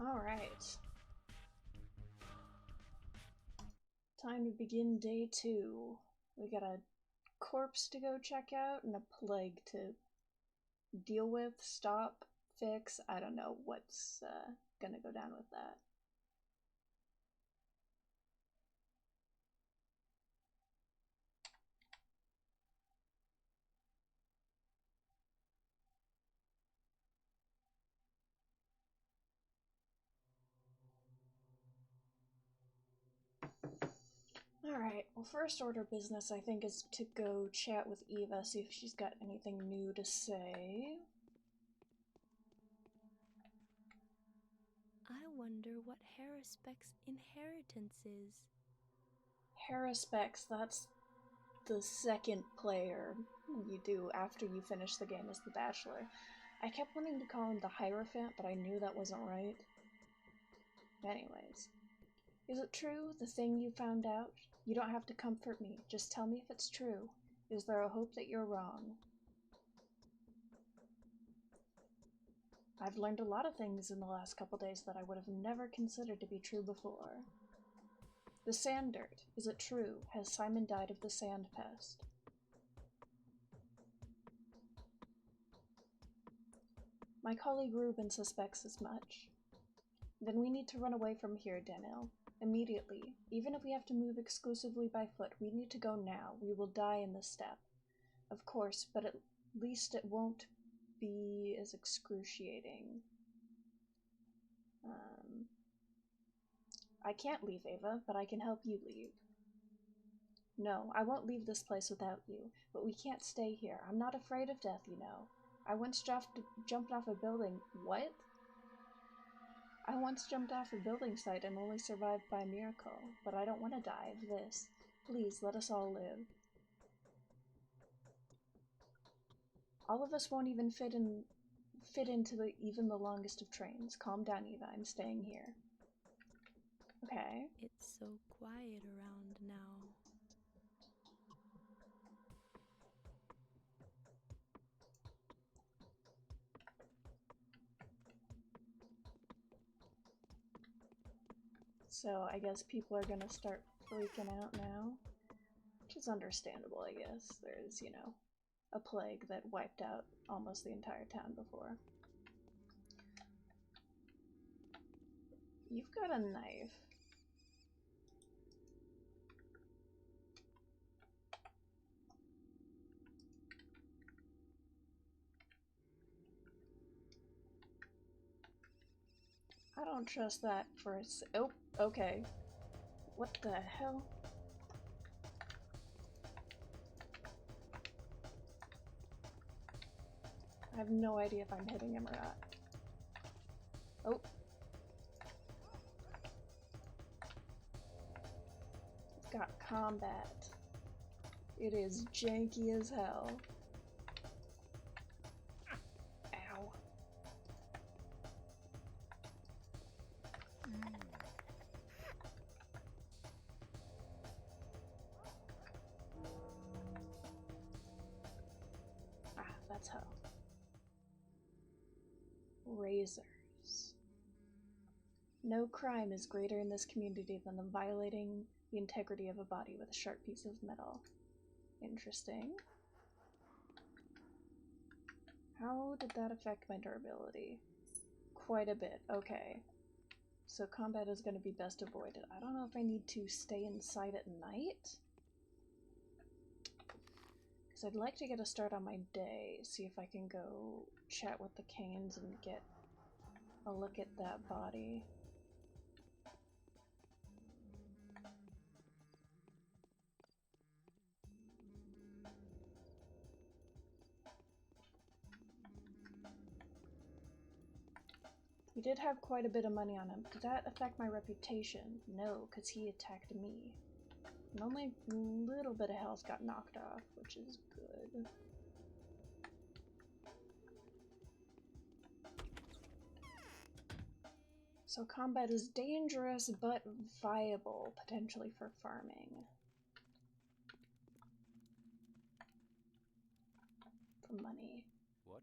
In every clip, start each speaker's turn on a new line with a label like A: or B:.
A: Alright. Time to begin day 2. We got a corpse to go check out and a plague to deal with, stop, fix. I don't know what's gonna go down with that. Alright, well, first order business I think is to go chat with Eva, see if she's got anything new to say.
B: I wonder what Harrispeck's inheritance is.
A: Harrispex, that's the second player you do after you finish the game as the Bachelor. I kept wanting to call him the Hierophant, but I knew that wasn't right. Anyways, is it true, the thing you found out? You don't have to comfort me, just tell me if it's true. Is there a hope that you're wrong? I've learned a lot of things in the last couple days that I would have never considered to be true before. The sand dirt, is it true? Has Simon died of the sand pest? My colleague Ruben suspects as much. Then we need to run away from here, Daniel. Immediately. Even if we have to move exclusively by foot, we need to go now. We will die in this step. Of course, but at least it won't be as excruciating. I can't leave, Ava, but I can help you leave. No, I won't leave this place without you, but we can't stay here. I'm not afraid of death, you know. I once jumped off a building. What? I once jumped off a building site and only survived by miracle, but I don't want to die of this. Please, let us all live. All of us won't even fit into even the longest of trains. Calm down, Eva. I'm staying here. Okay.
B: It's so quiet around now.
A: So I guess people are gonna start freaking out now, which is understandable, I guess. There's, you know, a plague that wiped out almost the entire town before. You've got a knife. I don't trust that for a oh, okay. What the hell? I have no idea if I'm hitting him or not. Oh. It's got combat. It is janky as hell. Ow. Ah, that's how. Razors. No crime is greater in this community than the violating the integrity of a body with a sharp piece of metal. Interesting. How did that affect my durability? Quite a bit. Okay. So combat is going to be best avoided. I don't know if I need to stay inside at night. Because I'd like to get a start on my day. See if I can go chat with the Canes and get a look at that body. He did have quite a bit of money on him. Did that affect my reputation? No, because he attacked me. And only a little bit of health got knocked off, which is good. So combat is dangerous, but viable, potentially for farming. For money.
C: What?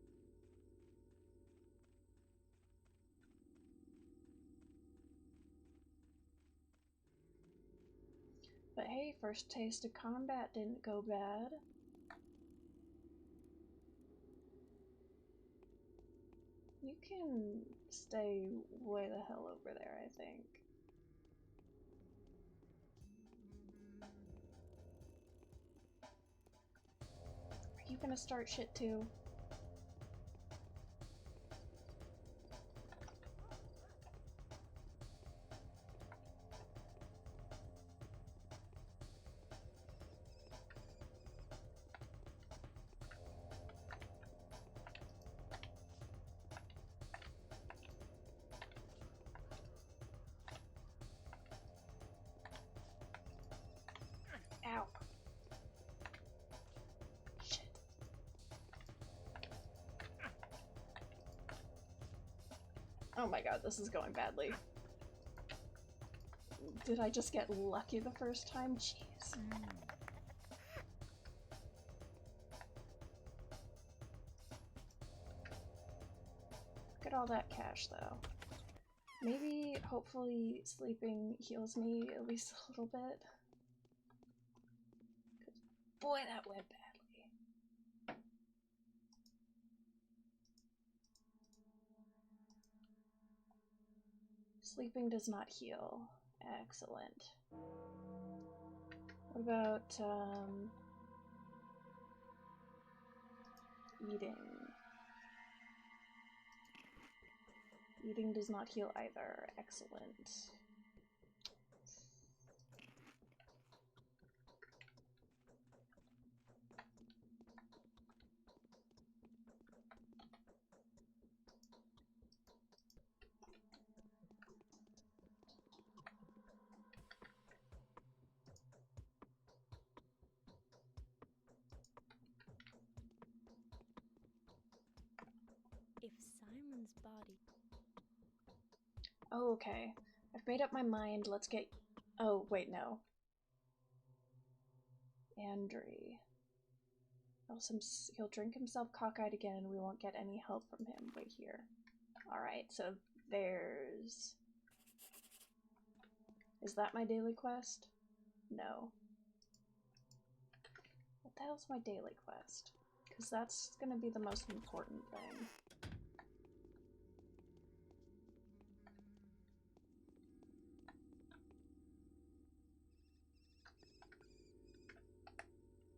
A: But hey, first taste of combat didn't go bad. You can stay way the hell over there, I think. Are you gonna start shit too? Ow. Shit. Oh my god, this is going badly. Did I just get lucky the first time? Jeez. Look at all that cash, though. Maybe, hopefully, sleeping heals me at least a little bit. Boy, that went badly. Sleeping does not heal. Excellent. What about, eating? Eating does not heal either. Excellent.
B: If Simon's body...
A: Oh, okay. I've made up my mind. Let's get... Oh, wait, no. Andre. He'll drink himself cockeyed again and we won't get any help from him. Wait here. Alright, so there's... Is that my daily quest? No. What the hell's my daily quest? Because that's gonna be the most important thing.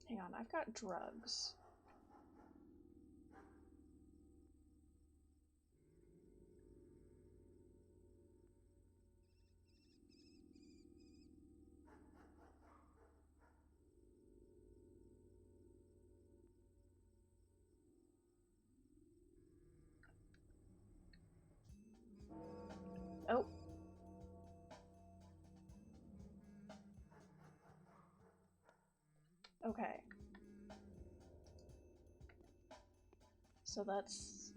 A: Hang on, I've got drugs. Oh. Okay. So that's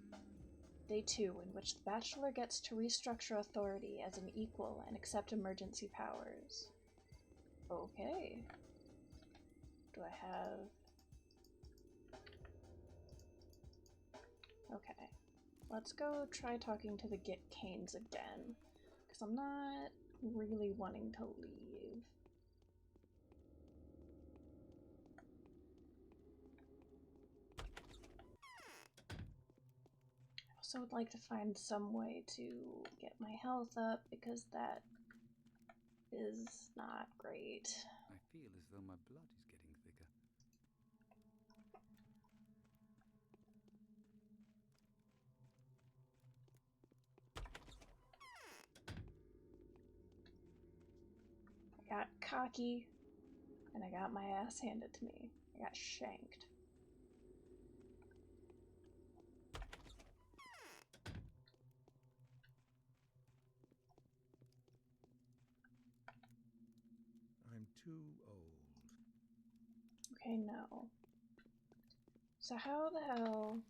A: day 2, in which the Bachelor gets to restructure authority as an equal and accept emergency powers. Okay. Do I have... Okay. Let's go try talking to the Git Canes again, because I'm not really wanting to leave. I also would like to find some way to get my health up, because that is not great.
C: I feel as though my blood is getting thicker.
A: I got cocky, and I got my ass handed to me. I got shanked.
C: I'm too old.
A: Okay, no. So how the hell...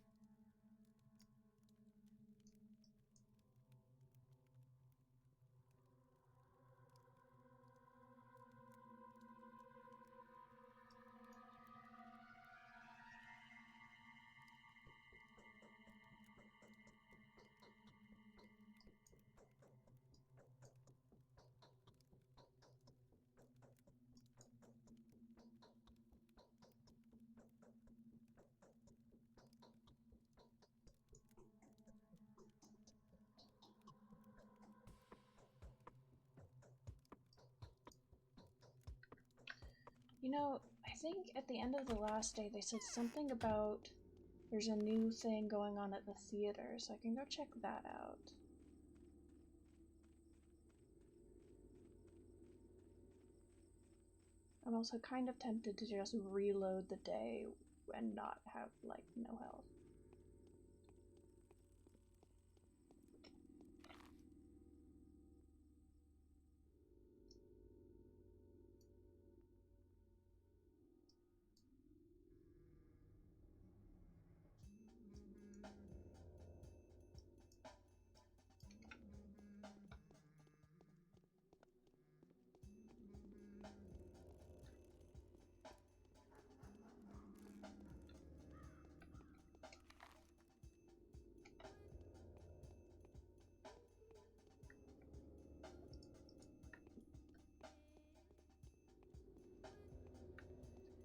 A: You know, I think at the end of the last day they said something about there's a new thing going on at the theater, so I can go check that out. I'm also kind of tempted to just reload the day and not have, like, no health.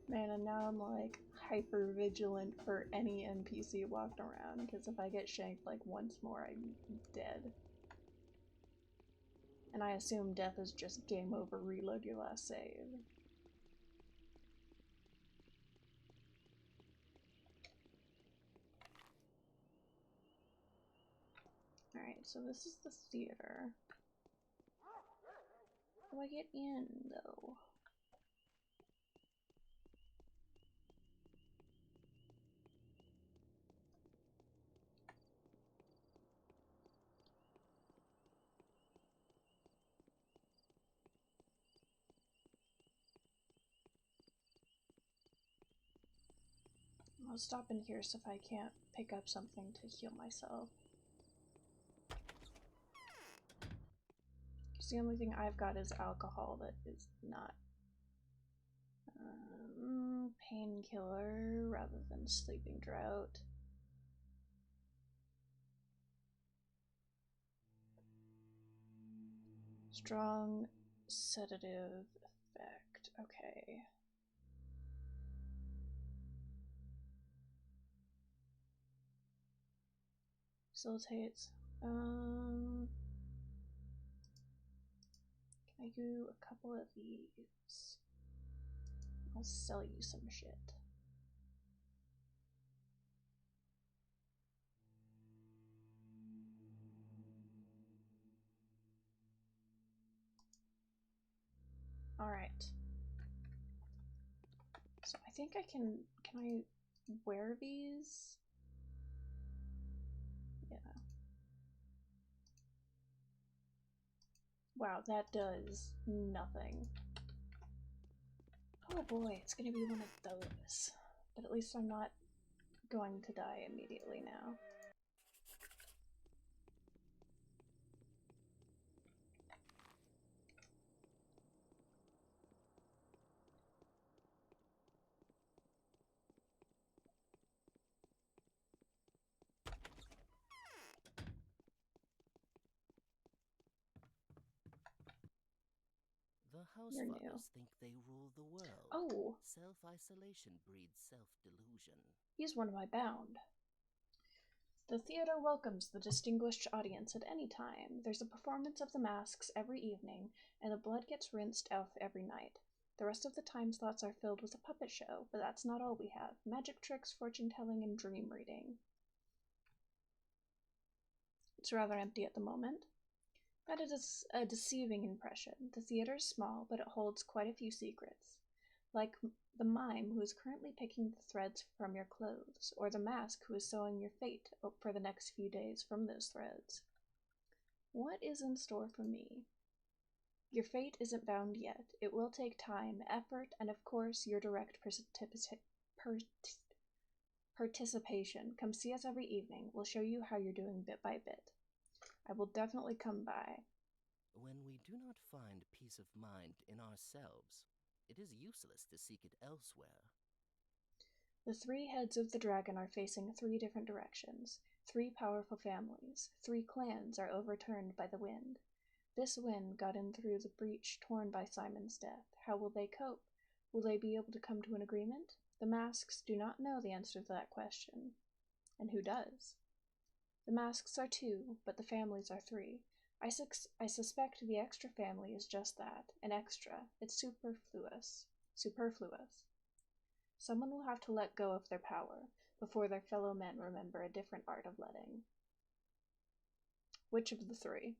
A: Man, and now I'm like hyper vigilant for any NPC walking around, because if I get shanked like once more, I'm dead. And I assume death is just game over, reload your last save. Alright, so this is the theater. How do I get in, though? I'll stop in here so if I can't pick up something to heal myself. Because the only thing I've got is alcohol that is not painkiller rather than sleeping drought. Strong sedative effect. Okay. Facilitates. Can I do a couple of these? I'll sell you some shit. Alright. So I think I can I wear these? Yeah. Wow, that does nothing. Oh boy, it's gonna be one of those. But at least I'm not going to die immediately now.
D: The housefathers think they rule the world.
A: Oh!
D: Self-isolation breeds self-delusion.
A: He's one of my bound. The theater welcomes the distinguished audience at any time. There's a performance of the masks every evening, and the blood gets rinsed off every night. The rest of the time slots are filled with a puppet show, but that's not all we have. Magic tricks, fortune-telling, and dream reading. It's rather empty at the moment. That is a deceiving impression. The theater is small, but it holds quite a few secrets. Like the mime who is currently picking the threads from your clothes, or the mask who is sewing your fate for the next few days from those threads. What is in store for me? Your fate isn't bound yet. It will take time, effort, and of course your direct participation. Come see us every evening. We'll show you how you're doing bit by bit. I will definitely come by.
D: When we do not find peace of mind in ourselves, it is useless to seek it elsewhere.
A: The three heads of the dragon are facing 3 different directions. 3 powerful families. 3 clans are overturned by the wind. This wind got in through the breach torn by Simon's death. How will they cope? Will they be able to come to an agreement? The masks do not know the answer to that question. And who does? The masks are 2, but the families are 3. I suspect the extra family is just that, an extra. It's superfluous. superfluous. Someone will have to let go of their power before their fellow men remember a different art of letting. Which of the three?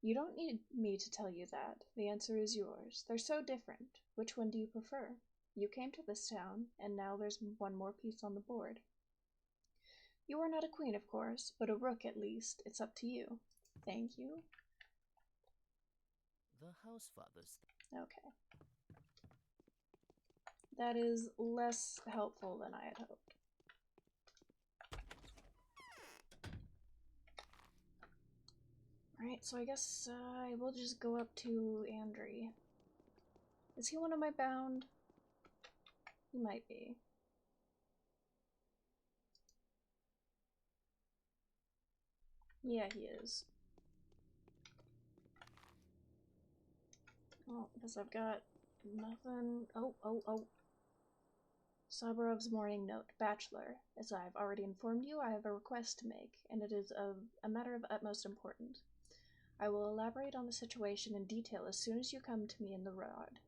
A: You don't need me to tell you that. The answer is yours. They're so different. Which one do you prefer? You came to this town, and now there's one more piece on the board. You are not a queen, of course, but a rook at least. It's up to you. Thank you.
D: The Housefathers.
A: Okay. That is less helpful than I had hoped. Alright, so I guess I will just go up to Andry. Is he one of my bound? He might be. Yeah, he is. Oh, because I've got nothing. Oh. Sabarov's morning note. Bachelor. As I've already informed you, I have a request to make, and it is a matter of utmost importance. I will elaborate on the situation in detail as soon as you come to me in the rod.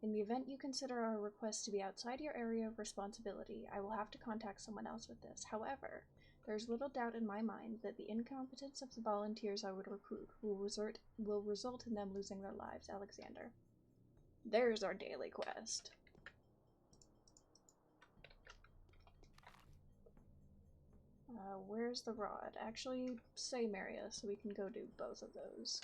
A: In the event you consider our request to be outside your area of responsibility, I will have to contact someone else with this. However, there is little doubt in my mind that the incompetence of the volunteers I would recruit will result in them losing their lives. Alexander. There's our daily quest. Where's the rod? Actually, same area, so we can go do both of those.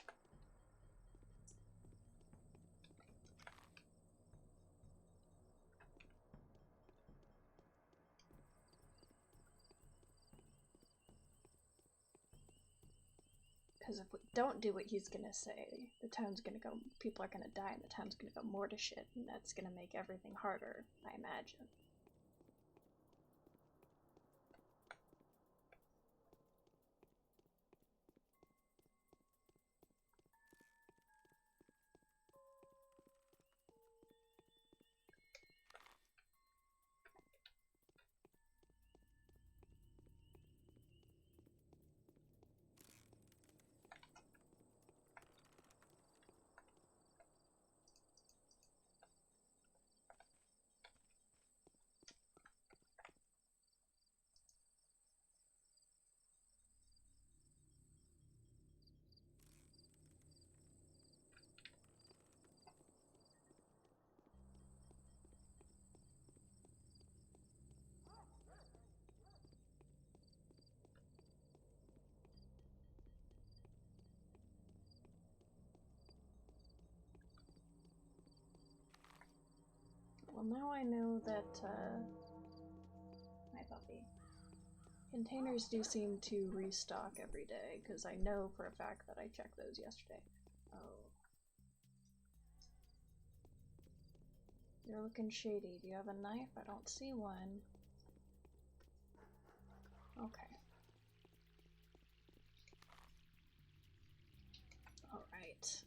A: Because if we don't do what he's gonna say, the town's gonna go, people are gonna die and the town's gonna go more to shit, and that's gonna make everything harder, I imagine. Well, now I know that, my puppy. Containers do seem to restock every day, because I know for a fact that I checked those yesterday. Oh. You're looking shady. Do you have a knife? I don't see one. Okay. Alright.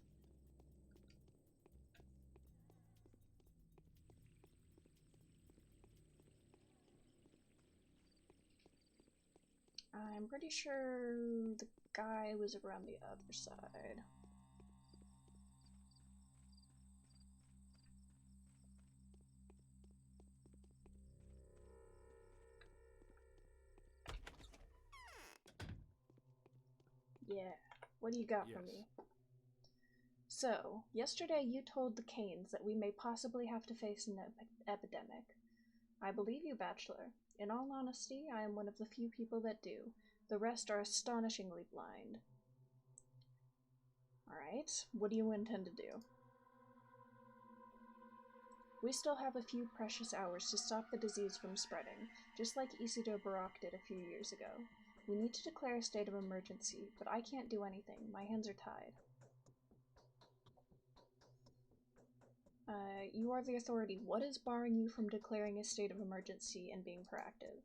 A: I'm pretty sure the guy was around the other side. Yeah. What do you got for me? So, yesterday you told the Canes that we may possibly have to face an epidemic. I believe you, Bachelor. In all honesty, I am one of the few people that do. The rest are astonishingly blind. Alright, what do you intend to do? We still have a few precious hours to stop the disease from spreading, just like Isidore Barak did a few years ago. We need to declare a state of emergency, but I can't do anything. My hands are tied. You are the authority. What is barring you from declaring a state of emergency and being proactive?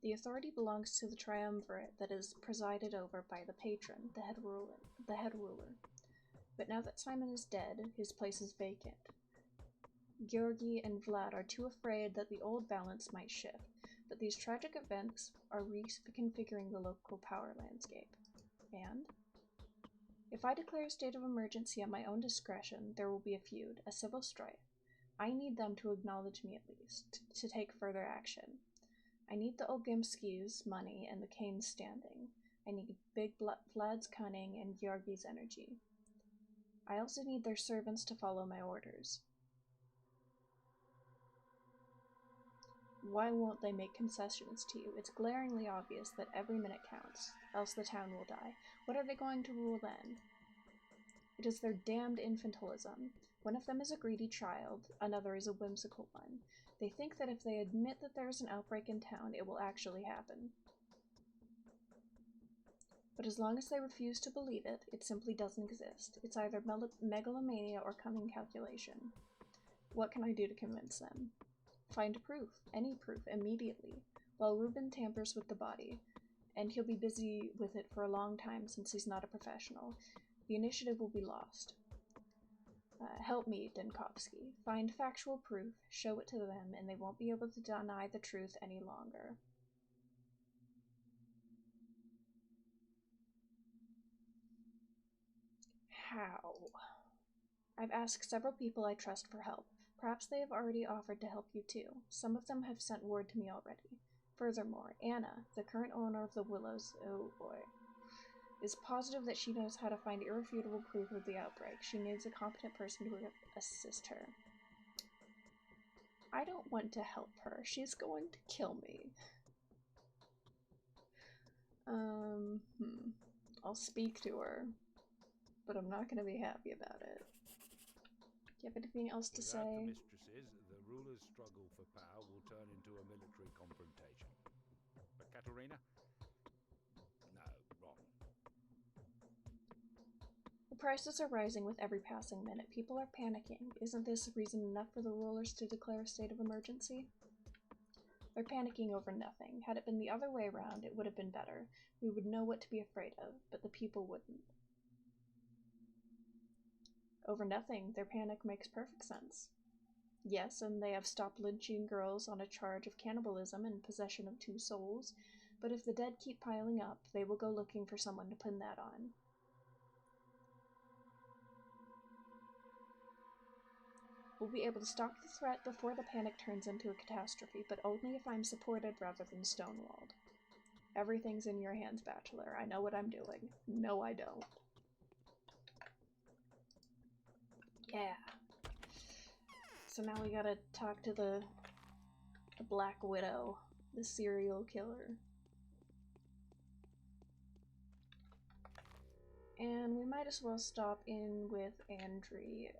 A: The authority belongs to the triumvirate that is presided over by the patron, the head ruler. But now that Simon is dead, his place is vacant. Georgi and Vlad are too afraid that the old balance might shift, but these tragic events are reconfiguring the local power landscape. And? If I declare a state of emergency at my own discretion, there will be a feud, a civil strife. I need them to acknowledge me at least, to take further action. I need the Olgimski's money and the Kane's standing. I need Big Vlad's cunning and Georgi's energy. I also need their servants to follow my orders. Why won't they make concessions to you? It's glaringly obvious that every minute counts, else the town will die. What are they going to rule then? It is their damned infantilism. One of them is a greedy child, another is a whimsical one. They think that if they admit that there is an outbreak in town, it will actually happen. But as long as they refuse to believe it, it simply doesn't exist. It's either megalomania or cunning calculation. What can I do to convince them? Find proof, any proof, immediately, while Reuben tampers with the body, and he'll be busy with it for a long time since he's not a professional. The initiative will be lost. Help me, Denkovsky. Find factual proof, show it to them, and they won't be able to deny the truth any longer. How? I've asked several people I trust for help. Perhaps they have already offered to help you too. Some of them have sent word to me already. Furthermore, Anna, the current owner of the Willows, oh boy, is positive that she knows how to find irrefutable proof of the outbreak. She needs a competent person to assist her. I don't want to help her. She's going to kill me. I'll speak to her, but I'm not going to be happy about it. Do you have anything else to say?
C: Without the mistresses, the ruler's struggle for power will turn into a military confrontation. But Katerina? No, wrong.
A: The prices are rising with every passing minute. People are panicking. Isn't this reason enough for the rulers to declare a state of emergency? They're panicking over nothing. Had it been the other way around, it would have been better. We would know what to be afraid of, but the people wouldn't. Over nothing, their panic makes perfect sense. Yes, and they have stopped lynching girls on a charge of cannibalism and possession of 2 souls, but if the dead keep piling up, they will go looking for someone to pin that on. We'll be able to stop the threat before the panic turns into a catastrophe, but only if I'm supported rather than stonewalled. Everything's in your hands, Bachelor. I know what I'm doing. No, I don't. Yeah. So now we gotta talk to the Black Widow, the serial killer. And we might as well stop in with Andri,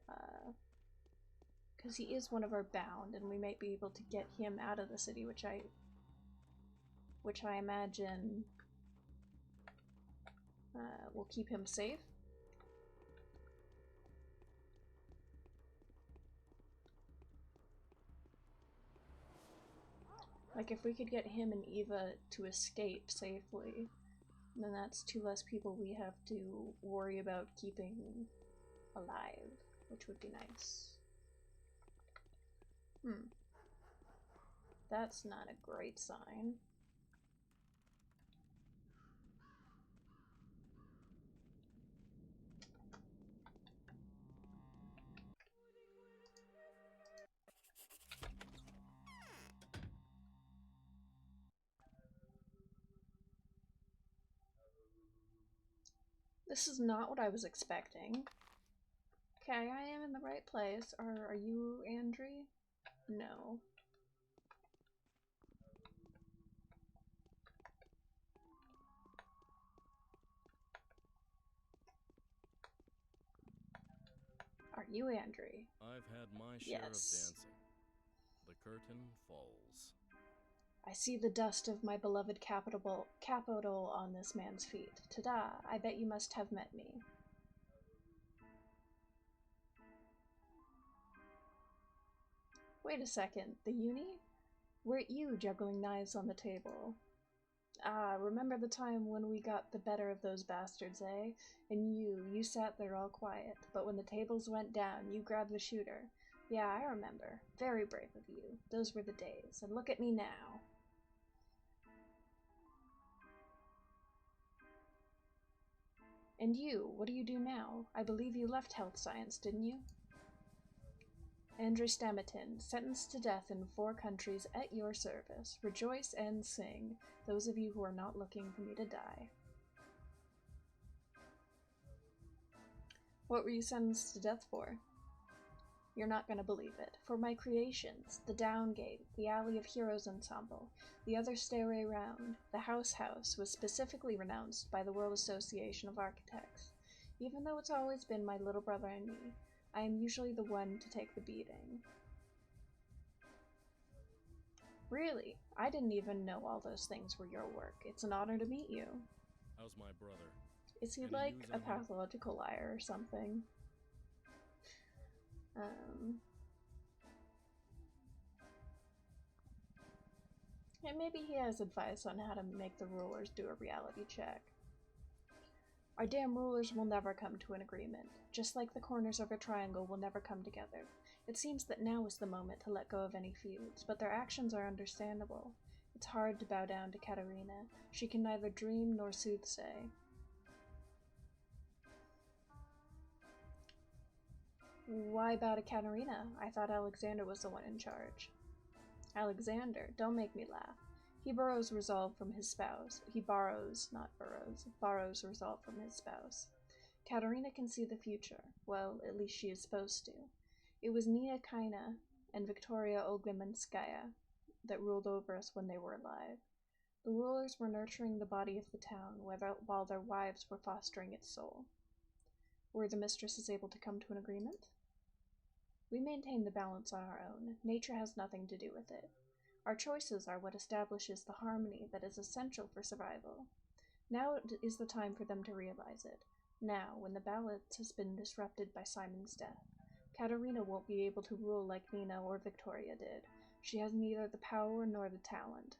A: because he is one of our bound, and we might be able to get him out of the city, which I imagine will keep him safe. Like, if we could get him and Eva to escape safely, then that's 2 less people we have to worry about keeping alive, which would be nice. That's not a great sign. This is not what I was expecting. Okay, I am in the right place. Are you Andri? No. Are you Andri?
E: I've had my share of
A: Yes.
E: dancing. The curtain falls.
A: I see the dust of my beloved capital on this man's feet. Ta-da! I bet you must have met me. Wait a second, the uni? Weren't you juggling knives on the table? Ah, remember the time when we got the better of those bastards, eh? And you sat there all quiet, but when the tables went down, you grabbed the shooter. Yeah, I remember. Very brave of you. Those were the days, and look at me now. And you, what do you do now? I believe you left health science, didn't you? Andrew Stamatin, sentenced to death in 4 countries at your service. Rejoice and sing, those of you who are not looking for me to die. What were you sentenced to death for? You're not going to believe it. For my creations, the Downgate, the Alley of Heroes Ensemble, the other stairway round, the House was specifically renounced by the World Association of Architects. Even though it's always been my little brother and me, I am usually the one to take the beating. Really? I didn't even know all those things were your work. It's an honor to meet you.
E: How's my brother?
A: Is he
E: Any
A: like
E: news
A: a
E: on him?
A: pathological liar or something? And maybe he has advice on how to make the rulers do a reality check. Our damn rulers will never come to an agreement, just like the corners of a triangle will never come together. It seems that now is the moment to let go of any feuds, but their actions are understandable. It's hard to bow down to Katerina. She can neither dream nor soothsay. Why bow to Katerina? I thought Alexander was the one in charge. Alexander, don't make me laugh. He borrows resolve from his spouse. He borrows, not burrows, borrows resolve from his spouse. Katerina can see the future. Well, at least she is supposed to. It was Nia Kaina and Victoria Olgimanskaya that ruled over us when they were alive. The rulers were nurturing the body of the town while their wives were fostering its soul. Were the mistresses able to come to an agreement? We maintain the balance on our own. Nature has nothing to do with it. Our choices are what establishes the harmony that is essential for survival. Now is the time for them to realize it. Now, when the balance has been disrupted by Simon's death. Katerina won't be able to rule like Nina or Victoria did. She has neither the power nor the talent.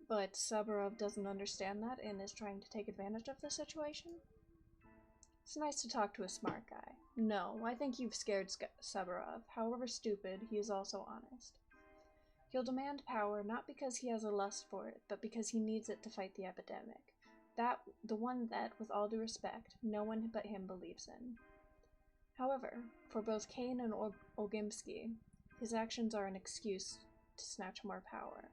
A: But Saburov doesn't understand that and is trying to take advantage of the situation? It's nice to talk to a smart guy. No, I think you've scared Saburov. However stupid, he is also honest. He'll demand power not because he has a lust for it, but because he needs it to fight the epidemic. The one that, with all due respect, no one but him believes in. However, for both Kane and Olgimsky, his actions are an excuse to snatch more power.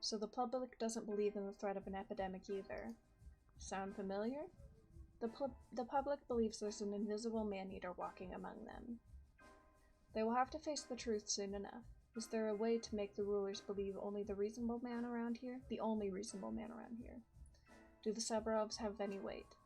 A: So the public doesn't believe in the threat of an epidemic either. Sound familiar? The public believes there's an invisible man-eater walking among them. They will have to face the truth soon enough. Is there a way to make the rulers believe only the reasonable man around here? The only reasonable man around here. Do the Saburovs have any weight?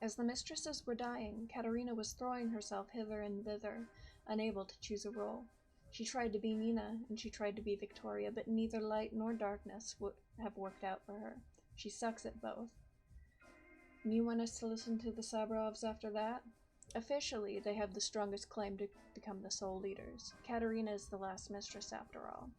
A: As the mistresses were dying, Katerina was throwing herself hither and thither, unable to choose a role. She tried to be Nina, and she tried to be Victoria, but neither light nor darkness would have worked out for her. She sucks at both. And you want us to listen to the Saburovs after that? Officially, they have the strongest claim to become the sole leaders. Katerina is the last mistress after all.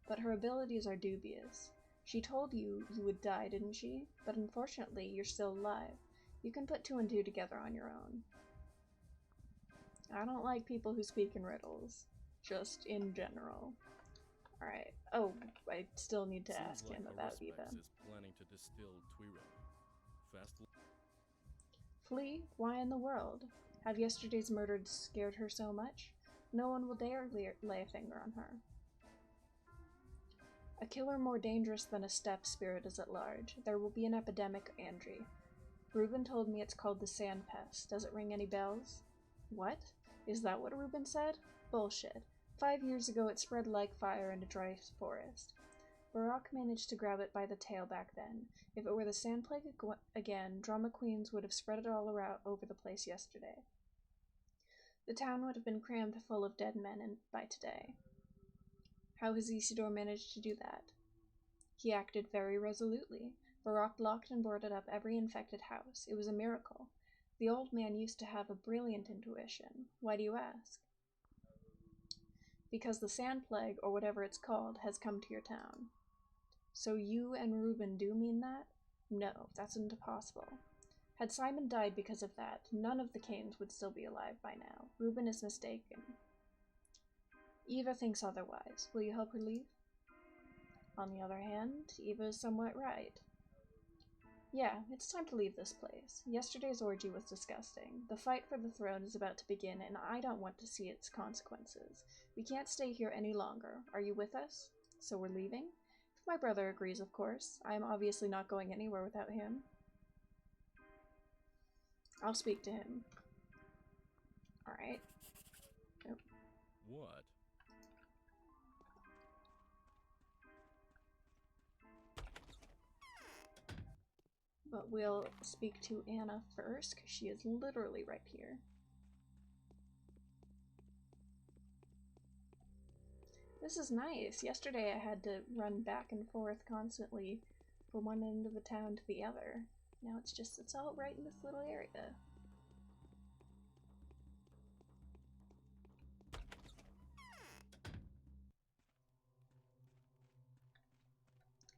A: But her abilities are dubious. She told you you would die, didn't she? But unfortunately, you're still alive. You can put 2 and 2 together on your own. I don't like people who speak in riddles. Just in general. Alright. Oh, I still need to ask him about Eva.
E: Is planning to distill Twirin. Fast.
A: Flea? Why in the world? Have yesterday's murder scared her so much? No one will dare lay a finger on her. A killer more dangerous than a steppe spirit is at large. There will be an epidemic, Andrew. Reuben told me it's called the sand pest. Does it ring any bells? What? Is that what Reuben said? Bullshit. 5 years ago it spread like fire in a dry forest. Barak managed to grab it by the tail back then. If it were the sand plague again, drama queens would have spread it all around over the place yesterday. The town would have been crammed full of dead men by today. How has Isidore managed to do that? He acted very resolutely. Barak locked and boarded up every infected house. It was a miracle. The old man used to have a brilliant intuition. Why do you ask? Because the sand plague, or whatever it's called, has come to your town. So you and Reuben do mean that? No, that's impossible. Had Simon died because of that, none of the Canes would still be alive by now. Reuben is mistaken. Eva thinks otherwise. Will you help her leave? On the other hand, Eva is somewhat right. Yeah, it's time to leave this place. Yesterday's orgy was disgusting. The fight for the throne is about to begin, and I don't want to see its consequences. We can't stay here any longer. Are you with us? So we're leaving? If my brother agrees, of course. I am obviously not going anywhere without him. I'll speak to him. Alright. Nope.
E: What?
A: But we'll speak to Anna first, because she is literally right here. This is nice. Yesterday I had to run back and forth constantly from one end of the town to the other. Now it's all right in this little area.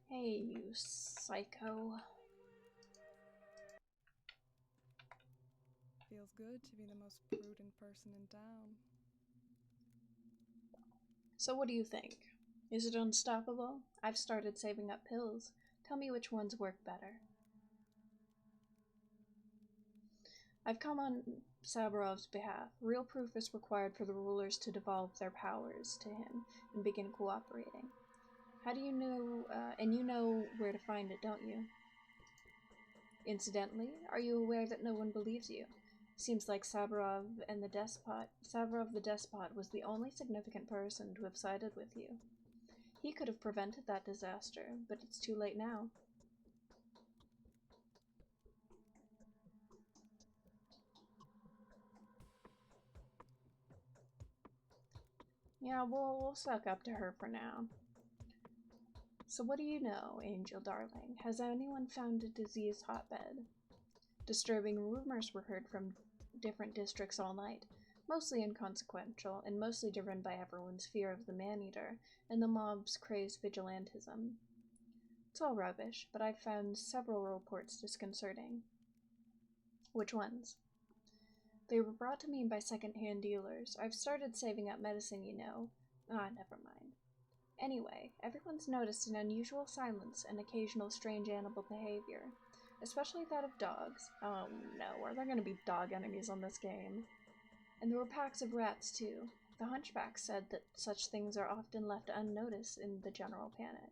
A: Hey, you psycho.
F: Feels good to be the most prudent person in town.
A: So what do you think? Is it unstoppable? I've started saving up pills. Tell me which ones work better. I've come on Sabarov's behalf. Real proof is required for the rulers to devolve their powers to him and begin cooperating. How do you know, and you know where to find it, don't you? Incidentally, are you aware that no one believes you? Seems like Savarov the despot was the only significant person to have sided with you. He could have prevented that disaster, but it's too late now. Yeah, we'll suck up to her for now. So what do you know, Angel darling? Has anyone found a disease hotbed? Disturbing rumors were heard from different districts all night, mostly inconsequential and mostly driven by everyone's fear of the man-eater and the mob's crazed vigilantism. It's all rubbish, but I've found several reports disconcerting. Which ones? They were brought to me by second-hand dealers. I've started saving up medicine, you know. Ah, never mind. Anyway, everyone's noticed an unusual silence and occasional strange animal behavior, especially that of dogs. Oh no, are there going to be dog enemies on this game? And there were packs of rats too. The hunchback said that such things are often left unnoticed in the general panic.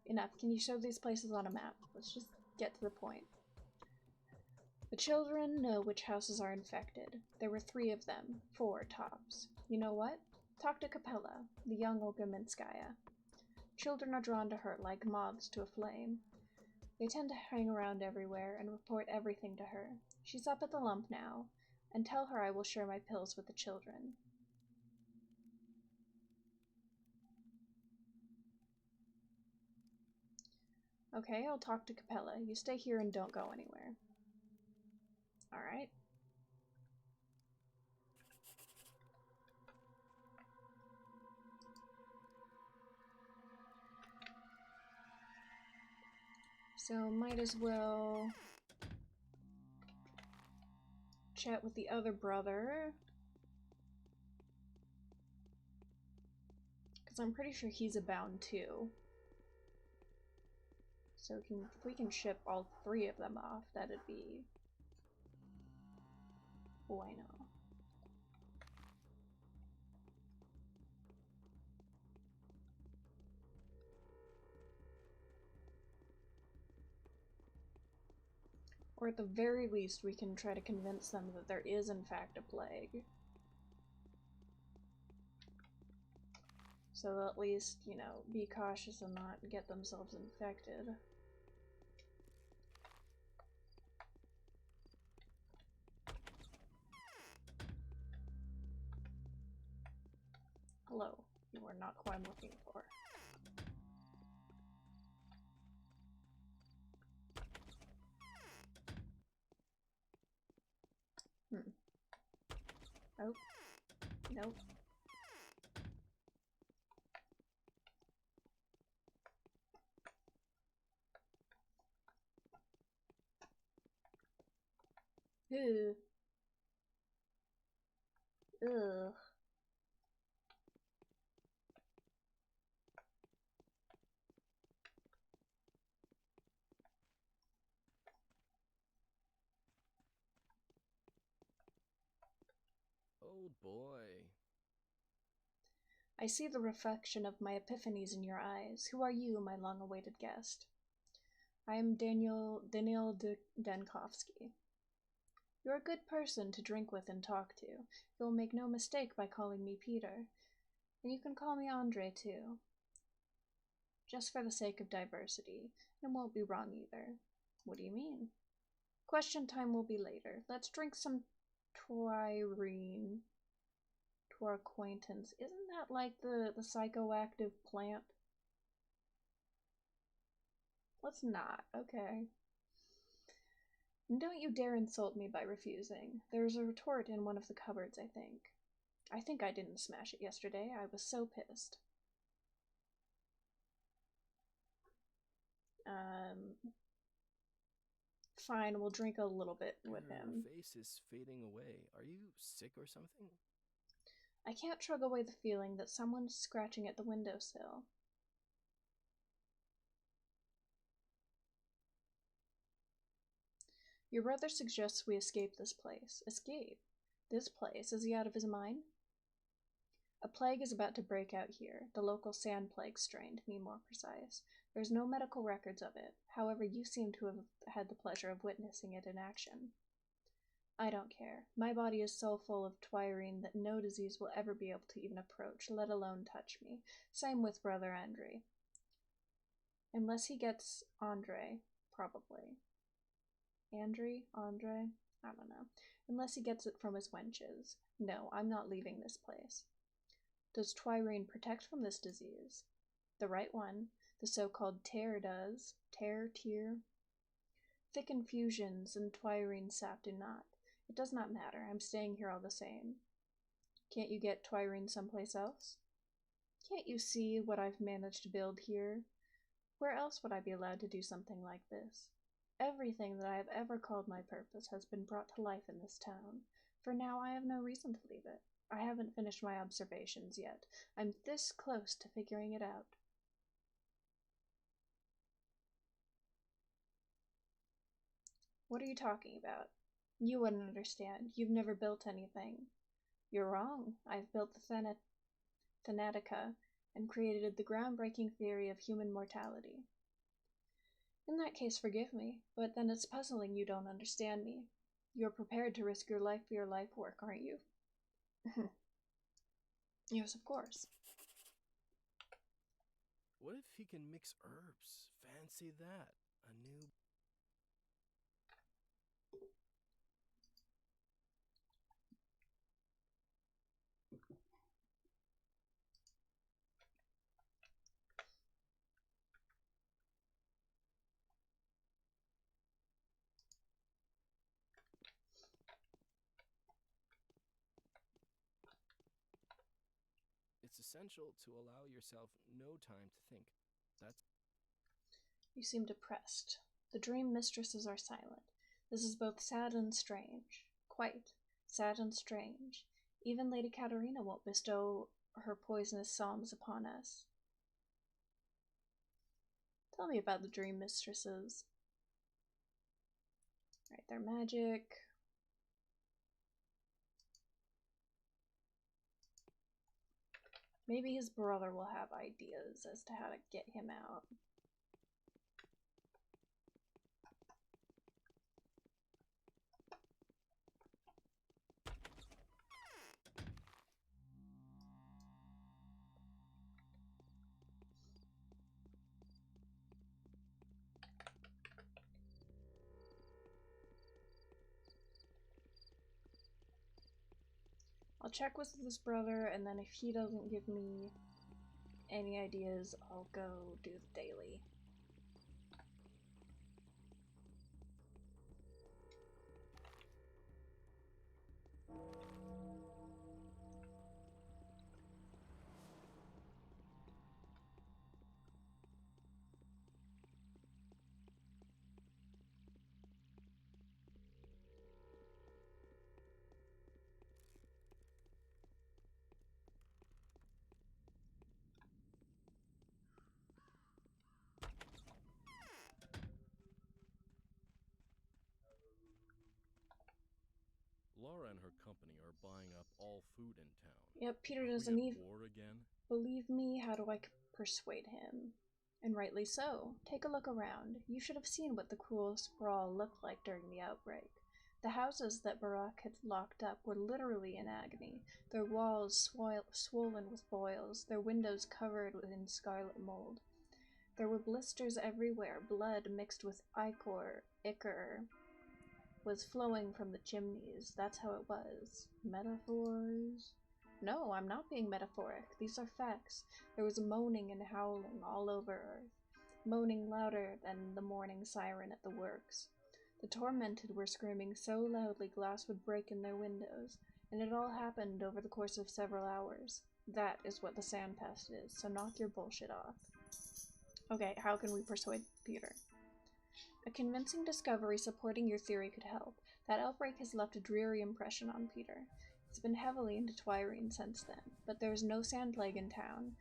A: Enough. Can you show these places on a map? Let's just get to the point. The children know which houses are infected. There were 3 of them. 4 tops. You know what? Talk to Capella, the young Olga Minskaya. Children are drawn to her like moths to a flame. They tend to hang around everywhere and report everything to her. She's up at the lump now, and tell her I will share my pills with the children. Okay, I'll talk to Capella. You stay here and don't go anywhere. Alright. So, might as well chat with the other brother. Because I'm pretty sure he's abound too. So if we can ship all 3 of them off, that'd be bueno. Or at the very least, we can try to convince them that there is in fact a plague. So they'll at least, you know, be cautious and not get themselves infected. Hello, you are not who I'm looking for. Oh. Nope. Ew. Ugh.
E: Oh boy.
A: I see the reflection of my epiphanies in your eyes. Who are you, my long-awaited guest? I am Daniel Dankovsky. You're a good person to drink with and talk to. You'll make no mistake by calling me Peter. And you can call me Andre, too. Just for the sake of diversity, and won't be wrong either. What do you mean? Question time will be later. Let's drink some Twirine to our acquaintance. Isn't that like the psychoactive plant? Let's not, okay. And don't you dare insult me by refusing. There's a retort in one of the cupboards, I think. I think I didn't smash it yesterday. I was so pissed. Fine, we'll drink a little bit with him.
E: Your face is fading away. Are you sick or something?
A: I can't shrug away the feeling that someone's scratching at the windowsill. Your brother suggests we escape this place. Escape? This place? Is he out of his mind? A plague is about to break out here. The local sand plague strain, to be more precise. There's no medical records of it. However, you seem to have had the pleasure of witnessing it in action. I don't care. My body is so full of twirine that no disease will ever be able to even approach, let alone touch me. Same with Brother Andre. Unless he gets Andre, probably. Andre? I don't know. Unless he gets it from his wenches. No, I'm not leaving this place. Does twirine protect from this disease? The right one. The so-called tear does. Tear. Thick infusions and twirine sap do not. It does not matter. I'm staying here all the same. Can't you get twirine someplace else? Can't you see what I've managed to build here? Where else would I be allowed to do something like this? Everything that I have ever called my purpose has been brought to life in this town. For now, I have no reason to leave it. I haven't finished my observations yet. I'm this close to figuring it out. What are you talking about? You wouldn't understand. You've never built anything. You're wrong. I've built the Thanatica and created the groundbreaking theory of human mortality. In that case, forgive me, but then it's puzzling you don't understand me. You're prepared to risk your life for your life work, aren't you? Yes, of course.
E: What if he can mix herbs? Fancy that. A new... It's essential to allow yourself no time to think. That's...
A: You seem depressed. The dream mistresses are silent. This is both sad and strange. Quite sad and strange. Even Lady Katerina won't bestow her poisonous psalms upon us. Tell me about the dream mistresses. Right, they're magic. Maybe his brother will have ideas as to how to get him out. I'll check with his brother, and then if he doesn't give me any ideas, I'll go do the daily.
E: company are buying up all food in town.
A: Yep, Peter
E: Are
A: doesn't
E: we at
A: even
E: war again?
A: believe me. How do I persuade him? And rightly so. Take a look around. You should have seen what the cruel sprawl looked like during the outbreak. The houses that Barack had locked up were literally in agony, their walls swollen with boils, their windows covered in scarlet mold. There were blisters everywhere, blood mixed with ichor was flowing from the chimneys. That's how it was. Metaphors? No, I'm not being metaphoric. These are facts. There was moaning and howling all over Earth, moaning louder than the morning siren at the works. The tormented were screaming so loudly glass would break in their windows, and it all happened over the course of several hours. That is what the sand pest is, so knock your bullshit off. Okay, how can we persuade Peter? A convincing discovery supporting your theory could help. That outbreak has left a dreary impression on Peter. He's been heavily into Twirene since then, but there is no sand plague in town.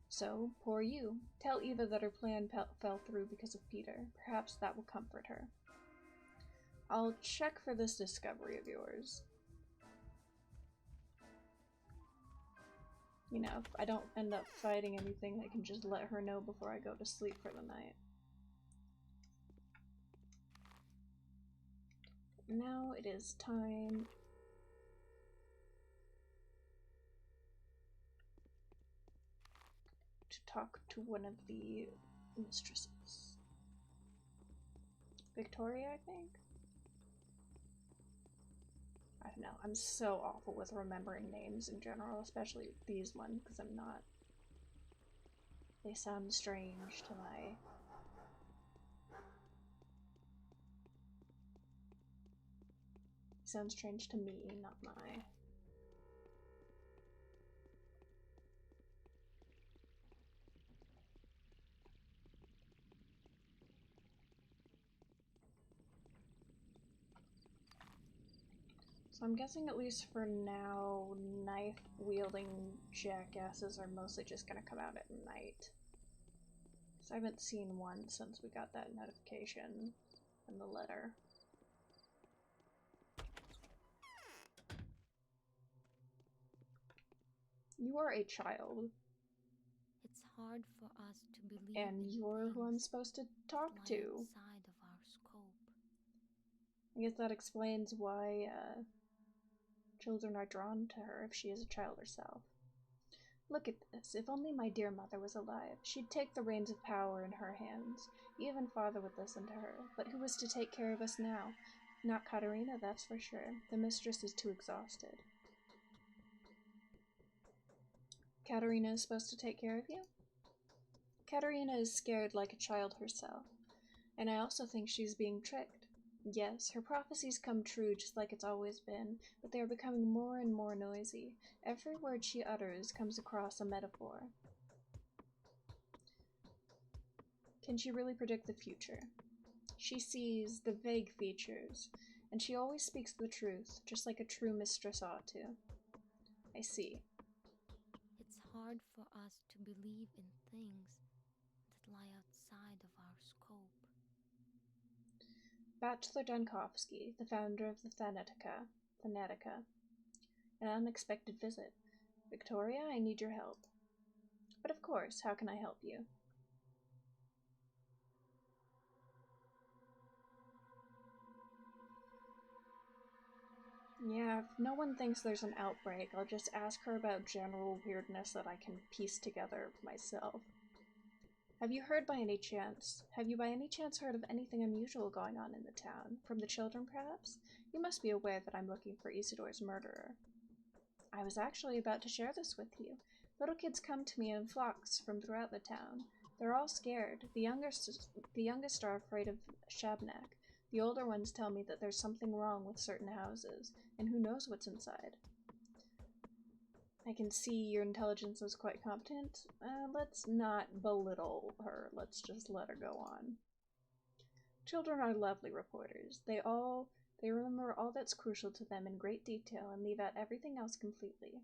A: So, poor you. Tell Eva that her plan fell through because of Peter. Perhaps that will comfort her. I'll check for this discovery of yours. You know, if I don't end up fighting anything, I can just let her know before I go to sleep for the night. Now it is time to talk to one of the mistresses. Victoria, I think? I don't know. I'm so awful with remembering names in general, especially these ones, because I'm not. They sound strange to my. Sounds strange to me, not my. So I'm guessing, at least for now, knife-wielding jackasses are mostly just gonna come out at night. Because I haven't seen one since we got that notification and the letter. You are a child.
B: It's hard for us to believe
A: And
B: in
A: you're who I'm
B: things
A: supposed to talk
B: that
A: to.
B: lie outside of our scope.
A: I guess that explains why children are drawn to her if she is a child herself. Look at this. If only my dear mother was alive. She'd take the reins of power in her hands. Even father would listen to her. But who is to take care of us now? Not Katerina, that's for sure. The mistress is too exhausted. Katerina is supposed to take care of you? Katerina is scared like a child herself. And I also think she's being tricked. Yes, her prophecies come true just like it's always been, but they are becoming more and more noisy. Every word she utters comes across a metaphor. Can she really predict the future? She sees the vague features, and she always speaks the truth, just like a true mistress ought to. I see.
B: It's hard for us to believe in things that lie outside of our scope.
A: Bachelor Dunkovsky, the founder of the Thanatica. An unexpected visit. Victoria, I need your help. But of course, how can I help you? Yeah, if no one thinks there's an outbreak, I'll just ask her about general weirdness that I can piece together myself. Have you by any chance heard of anything unusual going on in the town? From the children, perhaps? You must be aware that I'm looking for Isidore's murderer. I was actually about to share this with you. Little kids come to me in flocks from throughout the town. They're all scared. The youngest are afraid of Shabnak. The older ones tell me that there's something wrong with certain houses, and who knows what's inside. I can see your intelligence is quite competent. Let's not belittle her. Let's just let her go on. Children are lovely reporters. They remember all that's crucial to them in great detail and leave out everything else completely.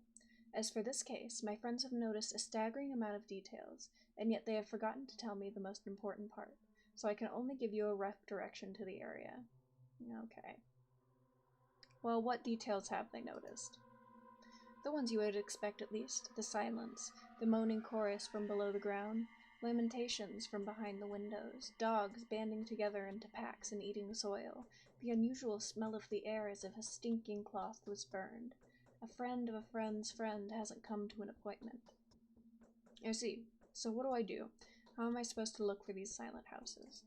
A: As for this case, my friends have noticed a staggering amount of details, and yet they have forgotten to tell me the most important part, so I can only give you a rough direction to the area. Okay. Well, what details have they noticed? The ones you would expect at least. The silence, the moaning chorus from below the ground, lamentations from behind the windows, dogs banding together into packs and eating soil, the unusual smell of the air as if a stinking cloth was burned. A friend of a friend's friend hasn't come to an appointment. I see. So what do I do? How am I supposed to look for these silent houses?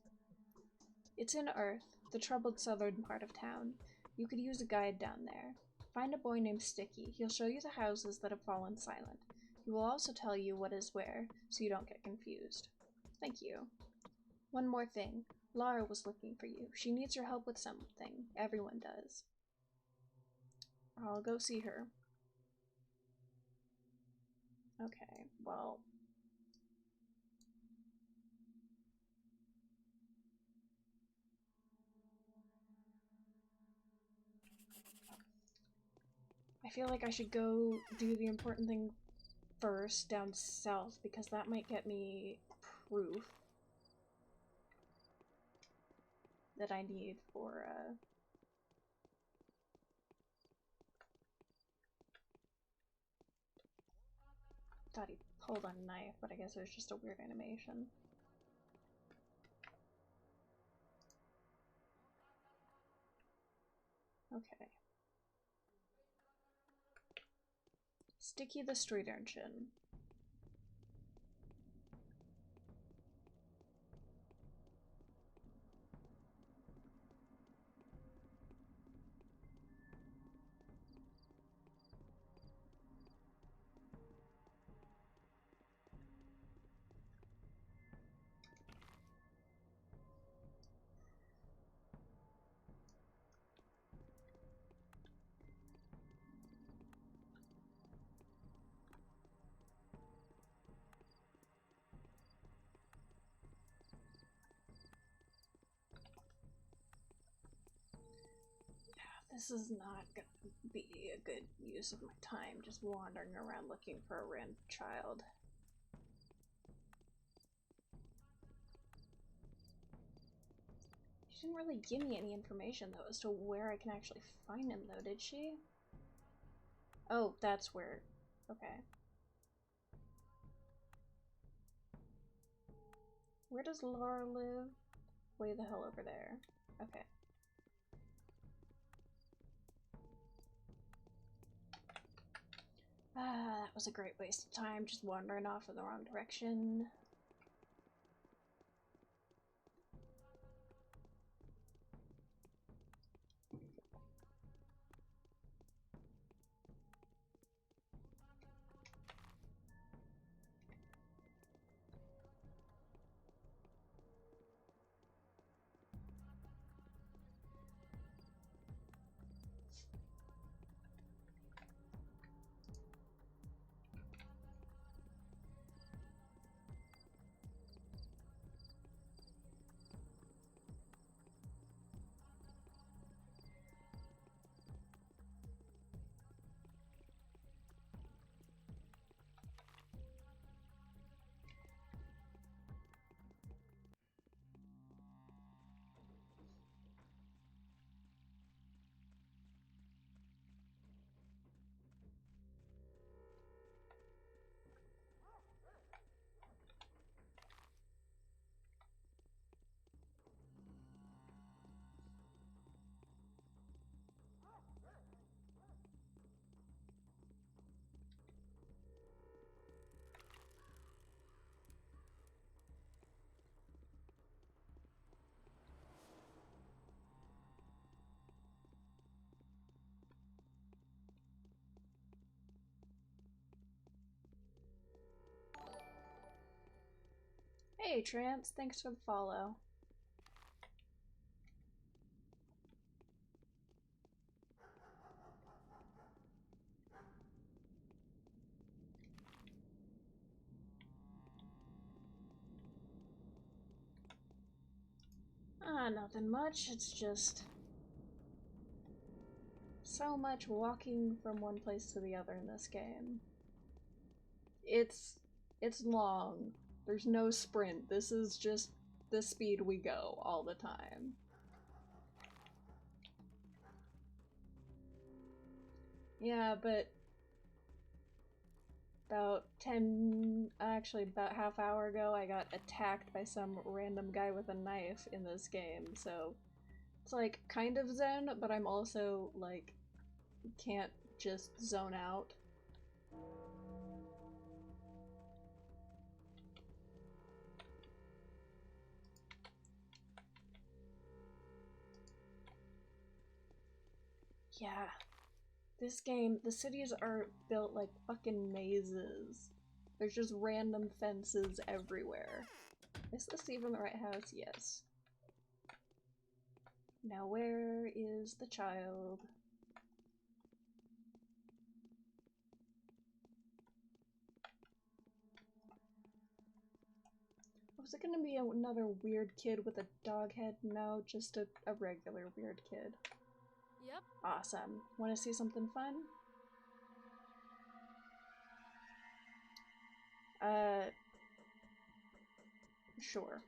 A: It's in Earth, the troubled southern part of town. You could use a guide down there. Find a boy named Sticky. He'll show you the houses that have fallen silent. He will also tell you what is where, so you don't get confused. Thank you. One more thing. Lara was looking for you. She needs your help with something. Everyone does. I'll go see her. Okay, well... I feel like I should go do the important thing first down south, because that might get me proof that I need for, thought he pulled a knife, but I guess it was just a weird animation. Okay. Sticky the street urchin. This is not gonna be a good use of my time, just wandering around looking for a random child. She didn't really give me any information, though, as to where I can actually find him, though, did she? Oh, that's where... Okay. Where does Laura live? Way the hell over there. Okay. Ah, that was a great waste of time, just wandering off in the wrong direction. Hey, Trance, thanks for the follow. Nothing much, it's just so much walking from one place to the other in this game. It's long. There's no sprint. This is just the speed we go all the time. Yeah, but about half hour ago, I got attacked by some random guy with a knife in this game, so it's like kind of zen, but I'm also like can't just zone out. Yeah. This game, the cities are built like fucking mazes. There's just random fences everywhere. Is this even the right house? Yes. Now where is the child? Was it gonna be another weird kid with a dog head? No, just a regular weird kid.
G: Yep.
A: Awesome. Wanna see something fun? Sure.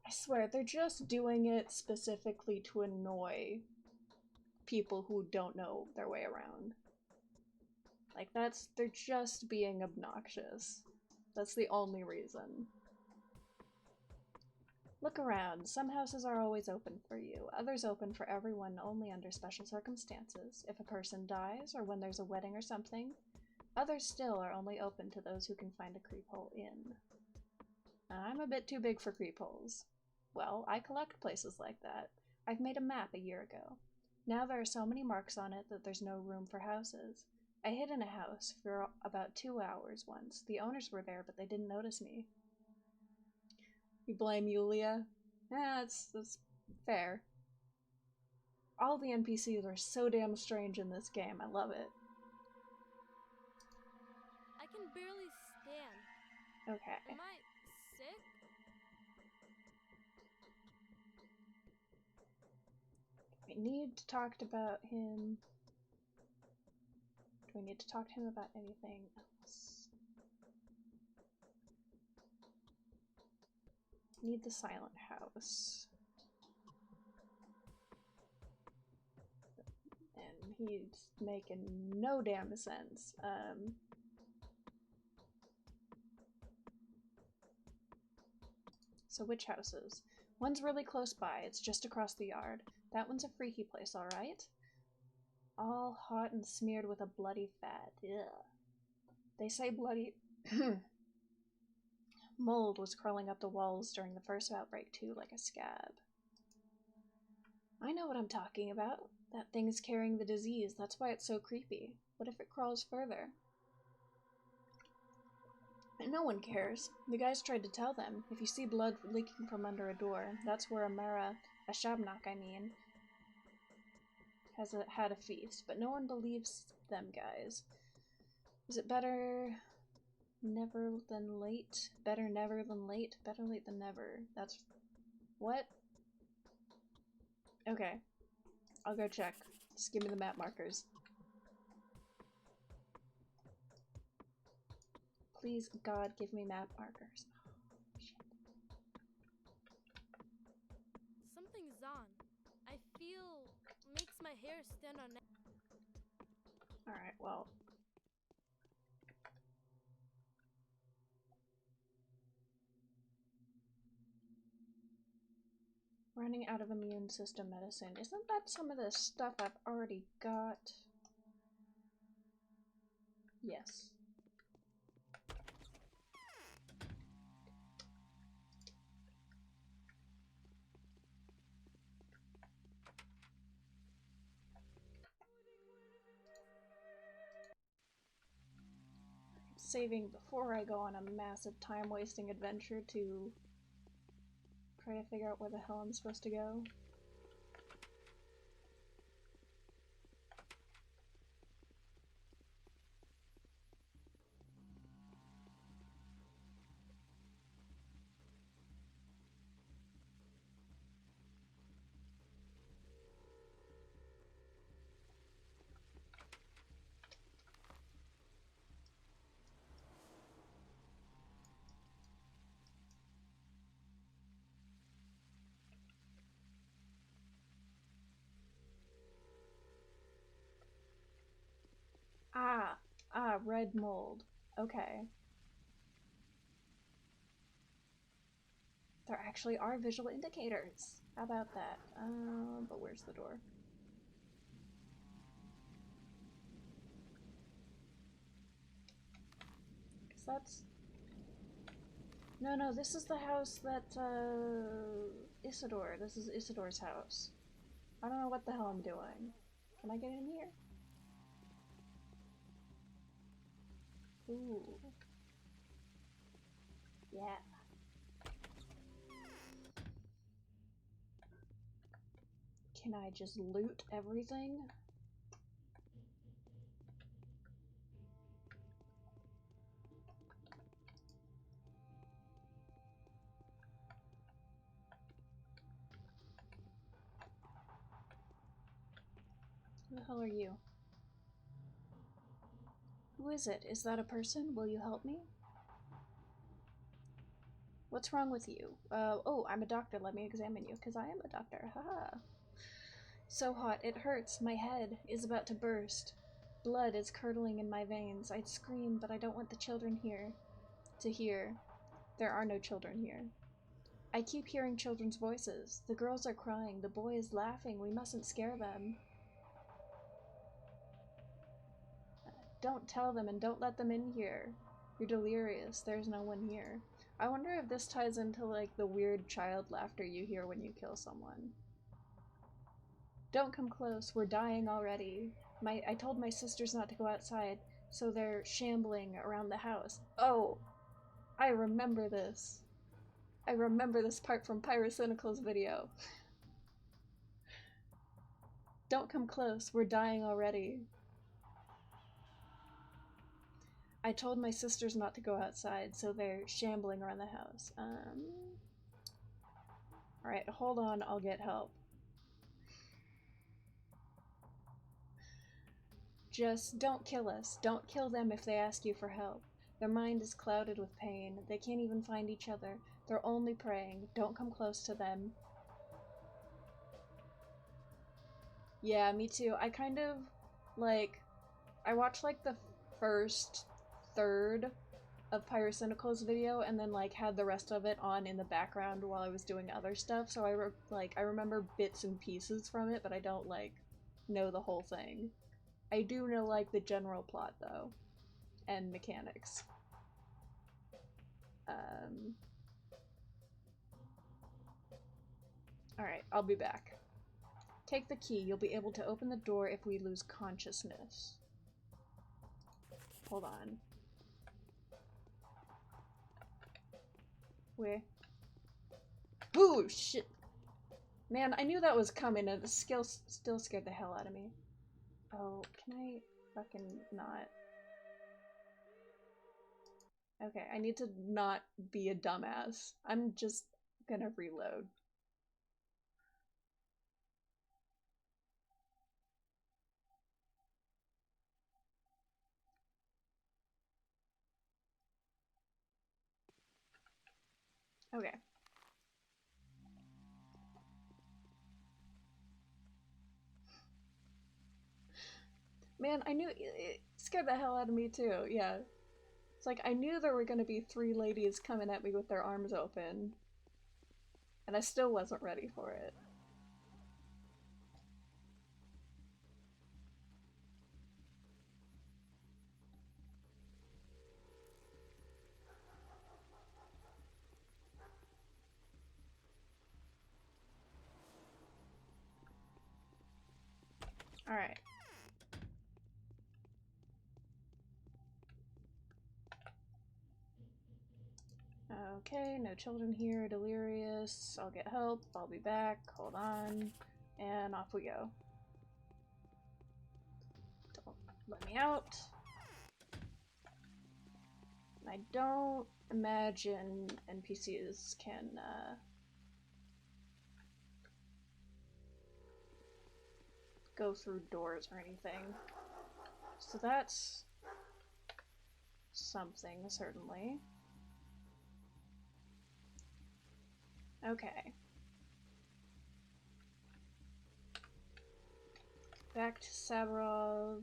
A: I swear, they're just doing it specifically to annoy people who don't know their way around. Like, they're just being obnoxious. That's the only reason. Look around. Some houses are always open for you. Others open for everyone only under special circumstances. If a person dies, or when there's a wedding or something. Others still are only open to those who can find a creep hole in. I'm a bit too big for creep holes. Well, I collect places like that. I've made a map a year ago. Now there are so many marks on it that there's no room for houses. I hid in a house for about 2 hours once. The owners were there, but they didn't notice me. You blame Yulia? That's fair. All the NPCs are so damn strange in this game. I love it.
G: I can barely stand.
A: Okay.
G: Am I sick?
A: We need to talk about him. Do we need to talk to him about anything else? Need the silent house. And he's making no damn sense. So which houses? One's really close by. It's just across the yard. That one's a freaky place, alright? All hot and smeared with a bloody fat. Ugh. They say bloody... Mold was crawling up the walls during the first outbreak too, like a scab. I know what I'm talking about. That thing's carrying the disease. That's why it's so creepy. What if it crawls further? And no one cares. The guys tried to tell them. If you see blood leaking from under a door, that's where a Shabnak, had a feast. But no one believes them guys. Is it better never than late? Better never than late? Better late than never. That's... What? Okay. I'll go check. Just give me the map markers. Please, God, give me map markers. Oh, shit.
G: Something's on. I feel makes my hair stand on end.
A: Alright, well. Running out of immune system medicine. Isn't that some of the stuff I've already got? Yes. Saving before I go on a massive time-wasting adventure to try to figure out where the hell I'm supposed to go. Red mold. Okay. There actually are visual indicators. How about that? But where's the door? Cause that's... No, this is the house that, Isidore. This is Isidore's house. I don't know what the hell I'm doing. Can I get in here? Ooh. Yeah. Can I just loot everything? Who the hell are you? Who is it? Is that a person? Will you help me? What's wrong with you? Oh, I'm a doctor. Let me examine you, because I am a doctor. Haha. So hot, it hurts. My head is about to burst. Blood is curdling in my veins. I'd scream, but I don't want the children here to hear. There are no children here. I keep hearing children's voices. The girls are crying. The boy is laughing. We mustn't scare them. Don't tell them and don't let them in here. You're delirious. There's no one here. I wonder if this ties into like the weird child laughter you hear when you kill someone. Don't come close. We're dying already. I told my sisters not to go outside, so they're shambling around the house. Oh, I remember this. I remember this part from Pyrocynical's video. Don't come close. We're dying already. I told my sisters not to go outside, so they're shambling around the house. Alright, hold on, I'll get help. Just don't kill us. Don't kill them if they ask you for help. Their mind is clouded with pain. They can't even find each other. They're only praying. Don't come close to them. Yeah, me too. I kind of, like, I watched, like, the first third of Pyrocynical's video and then, like, had the rest of it on in the background while I was doing other stuff, so I remember bits and pieces from it, but I don't, like, know the whole thing. I do know, like, the general plot, though, and mechanics. Alright, I'll be back. Take the key. You'll be able to open the door if we lose consciousness. Hold on. Where? Ooh, shit! Man, I knew that was coming, and the skill still scared the hell out of me. Oh, can I fucking not? Okay, I need to not be a dumbass. I'm just gonna reload. Okay. Man, I knew it scared the hell out of me too, yeah. It's like, I knew there were gonna be 3 ladies coming at me with their arms open. And I still wasn't ready for it. Alright. Okay, no children here, delirious. I'll get help, I'll be back, hold on. And off we go. Don't let me out. I don't imagine NPCs can, go through doors or anything. So that's something, certainly. Okay. Back to Saburov.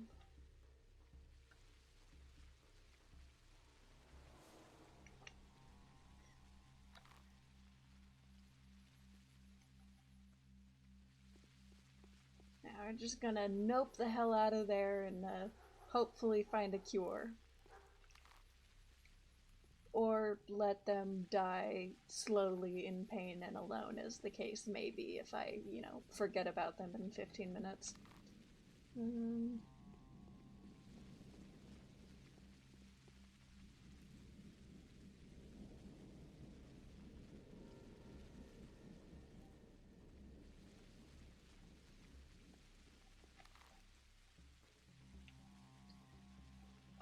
A: I'm just gonna nope the hell out of there and hopefully find a cure. Or let them die slowly in pain and alone, as the case may be, if I, you know, forget about them in 15 minutes.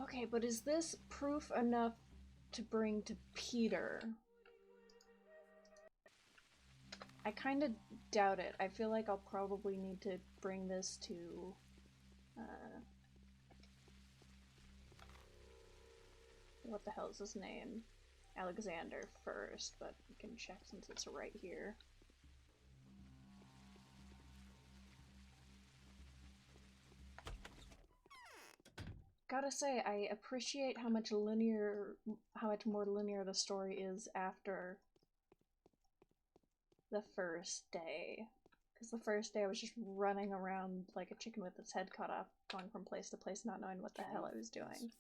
A: Okay, but is this proof enough to bring to Peter? I kind of doubt it. I feel like I'll probably need to bring this to what the hell is his name? Alexander first, but we can check since it's right here. Gotta say, I appreciate how much more linear the story is after the first day. Because the first day I was just running around like a chicken with its head cut off, going from place to place, not knowing what the hell I was doing.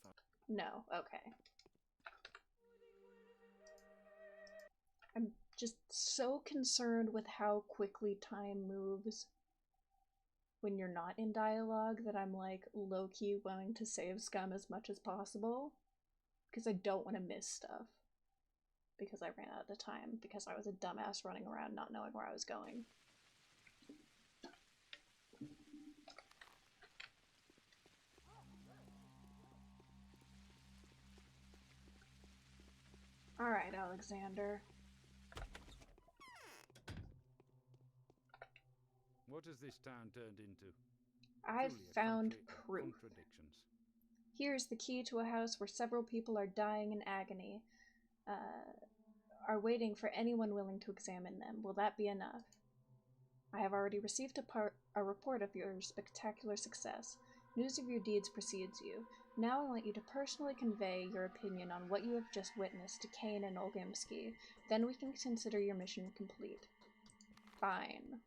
A: No, okay. I'm just so concerned with how quickly time moves when you're not in dialogue that I'm like low-key willing to save scum as much as possible because I don't want to miss stuff because I ran out of time because I was a dumbass running around not knowing where I was going. Alright, Alexander.
C: What has this town turned into?
A: I've
C: Truly a
A: found
C: country of
A: proof.
C: contradictions.
A: Here's the key to a house where several people are dying in agony. Are waiting for anyone willing to examine them. Will that be enough? I have already received a report of your spectacular success. News of your deeds precedes you. Now I want you to personally convey your opinion on what you have just witnessed to Kane and Olgimsky. Then we can consider your mission complete. Fine.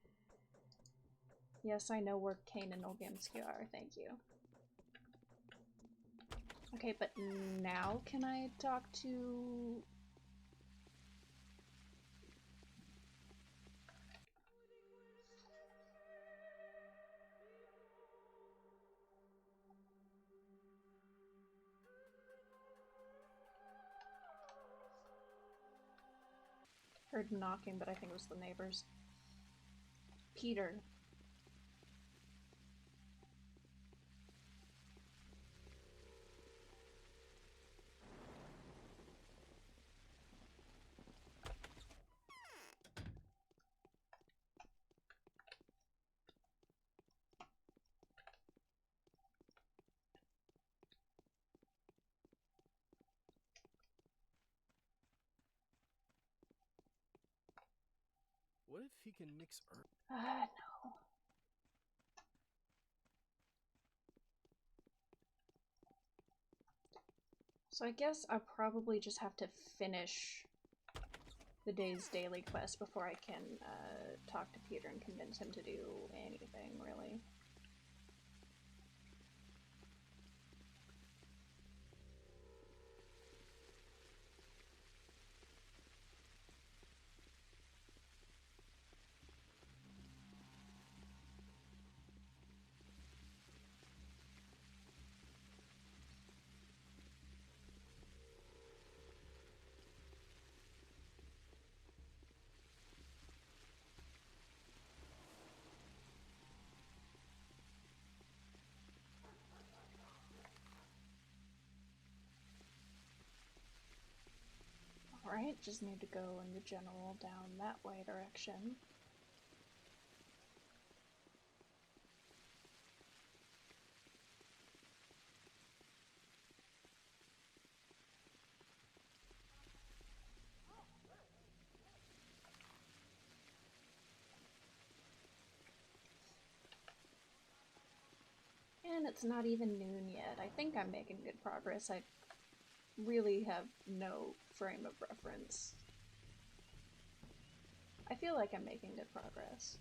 A: Yes, I know where Kane and Olgimsky are. Thank you. Okay, but now can I talk to... Heard knocking, but I think it was the neighbors. Peter.
E: What if he can mix herbs?
A: No. So I guess I'll probably just have to finish the day's daily quest before I can talk to Peter and convince him to do anything, really. Alright, just need to go in the general down that way direction. And it's not even noon yet. I think I'm making good progress. I really have no frame of reference. I feel like I'm making good progress.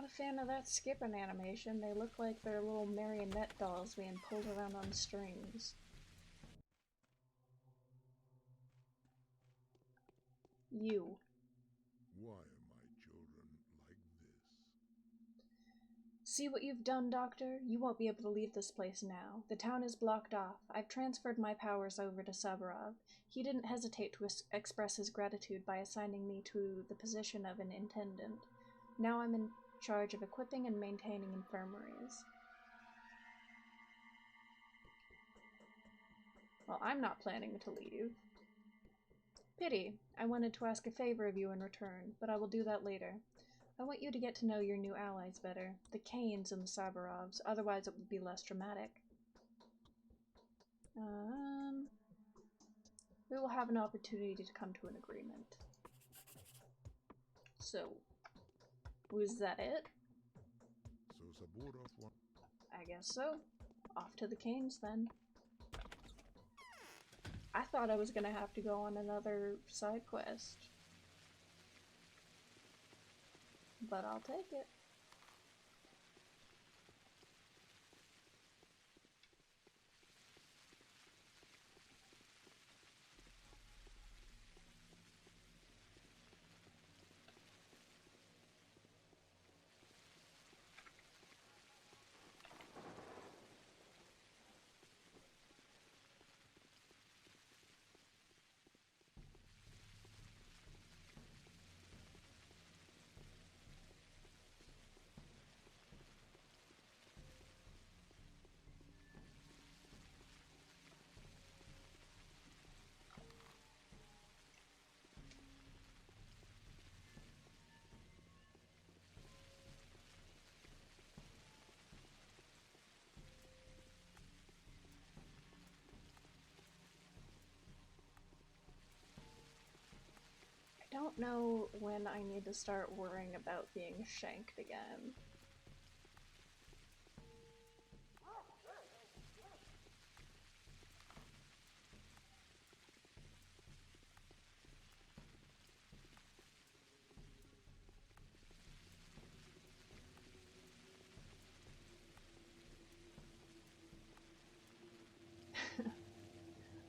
A: a fan of that skipping animation. They look like they're little marionette dolls being pulled around on strings. You.
H: Why are my children like this?
A: See what you've done, Doctor? You won't be able to leave this place now. The town is blocked off. I've transferred my powers over to Saburov. He didn't hesitate to express his gratitude by assigning me to the position of an intendant. Now I'm in charge of equipping and maintaining infirmaries. Well, I'm not planning to leave. Pity. I wanted to ask a favor of you in return, but I will do that later. I want you to get to know your new allies better, the Kanes and the Saburovs, otherwise it would be less dramatic. We will have an opportunity to come to an agreement. So, was that it?
H: So Saburov wants...
A: I guess so. Off to the Kanes then. I thought I was gonna have to go on another side quest. But I'll take it. I don't know when I need to start worrying about being shanked again.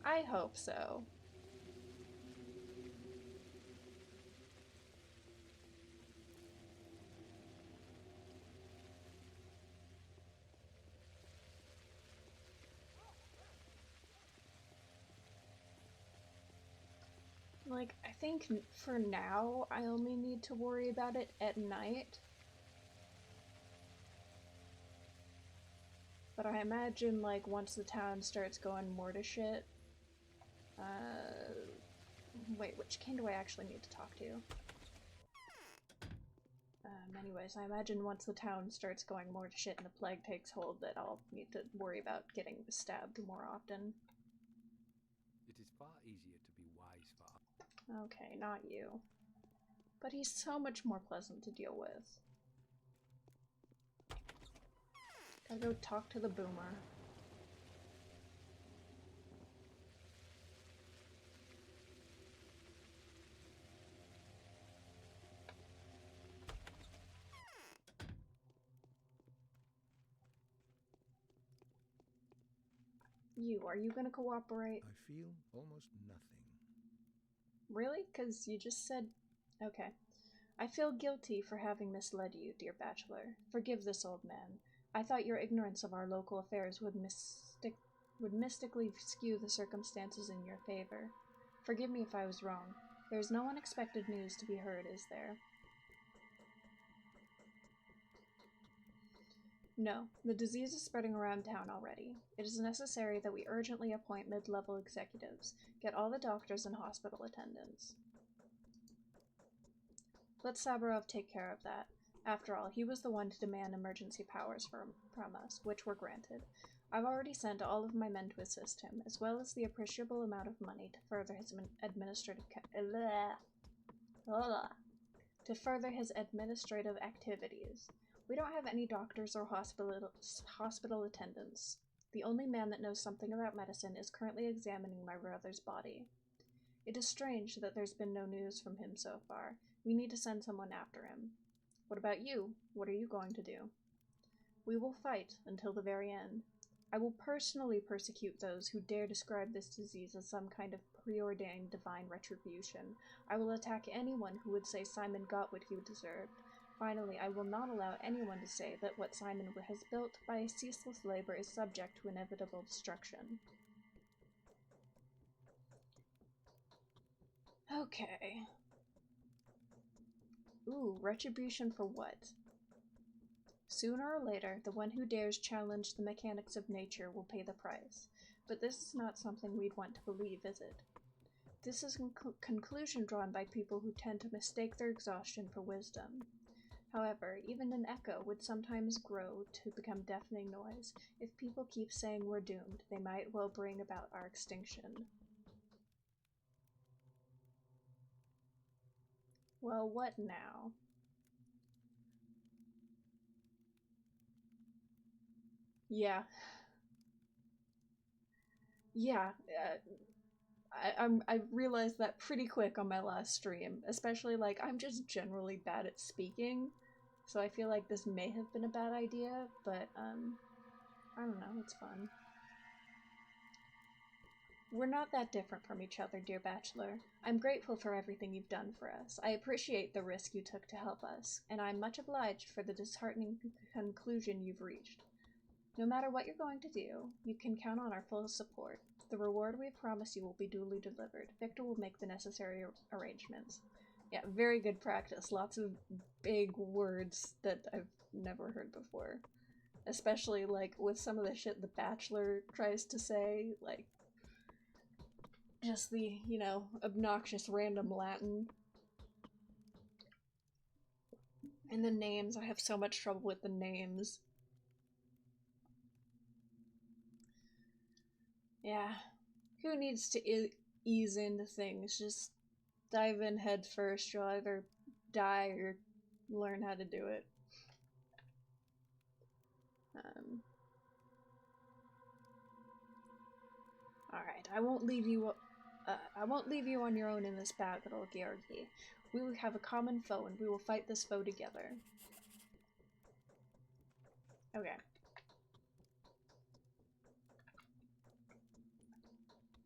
A: I hope so. Like, I think for now, I only need to worry about it at night. But I imagine, like, once the town starts going more to shit... wait, which king do I actually need to talk to? Anyways, I imagine once the town starts going more to shit and the plague takes hold that I'll need to worry about getting stabbed more often.
C: It is far easier to be wise for us.
A: Okay, not you. But he's so much more pleasant to deal with. Gotta go talk to the boomer. You, are you gonna cooperate?
H: I feel almost nothing.
A: Really? 'Cause you just said... Okay. I feel guilty for having misled you, dear Bachelor. Forgive this old man. I thought your ignorance of our local affairs would mystically skew the circumstances in your favor. Forgive me if I was wrong. There is no unexpected news to be heard, is there? No, the disease is spreading around town already. It is necessary that we urgently appoint mid-level executives, get all the doctors and hospital attendants. Let Saburov take care of that. After all, he was the one to demand emergency powers from us, which were granted. I've already sent all of my men to assist him, as well as the appreciable amount of money to further his administrative activities. We don't have any doctors or hospital attendants. The only man that knows something about medicine is currently examining my brother's body. It is strange that there's been no news from him so far. We need to send someone after him. What about you? What are you going to do? We will fight until the very end. I will personally persecute those who dare describe this disease as some kind of preordained divine retribution. I will attack anyone who would say Simon got what he deserved. Finally, I will not allow anyone to say that what Simon has built by ceaseless labor is subject to inevitable destruction. Okay. Ooh, retribution for what? Sooner or later, the one who dares challenge the mechanics of nature will pay the price. But this is not something we'd want to believe, is it? This is a conclusion drawn by people who tend to mistake their exhaustion for wisdom. However, even an echo would sometimes grow to become deafening noise. If people keep saying we're doomed, they might well bring about our extinction. Well, what now? Yeah. Yeah, I realized that pretty quick on my last stream, especially like I'm just generally bad at speaking, so I feel like this may have been a bad idea, but I don't know, it's fun. We're not that different from each other, dear Bachelor. I'm grateful for everything you've done for us. I appreciate the risk you took to help us, and I'm much obliged for the disheartening conclusion you've reached. No matter what you're going to do, you can count on our full support. The reward we promise you will be duly delivered. Victor will make the necessary arrangements. Yeah, very good practice. Lots of big words that I've never heard before. Especially, like, with some of the shit the Bachelor tries to say, like, just the, you know, obnoxious random Latin. And the names, I have so much trouble with the names. Yeah. Who needs to ease into things? Just dive in head first. You'll either die or learn how to do it. Alright, I won't leave you on your own in this battle, Georgi. We will have a common foe, and we will fight this foe together. Okay.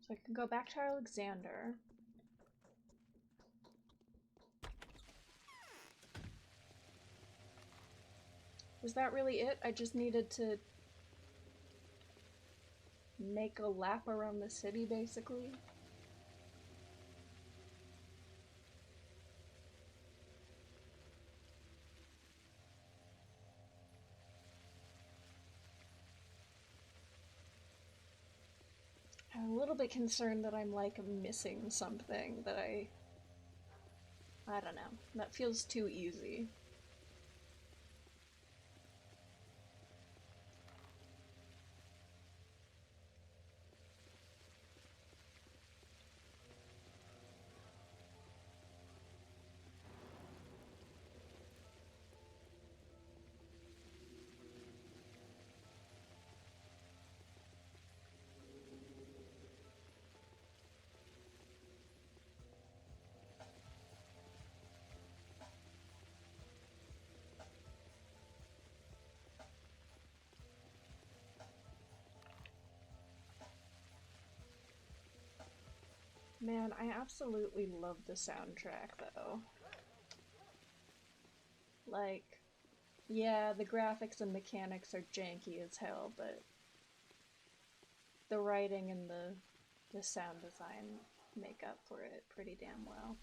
A: So I can go back to Alexander. Was that really it? I just needed to make a lap around the city, basically? I'm a little bit concerned that I'm, like, missing something that I don't know. That feels too easy. Man, I absolutely love the soundtrack, though. Like, yeah, the graphics and mechanics are janky as hell, but the writing and the sound design make up for it pretty damn well.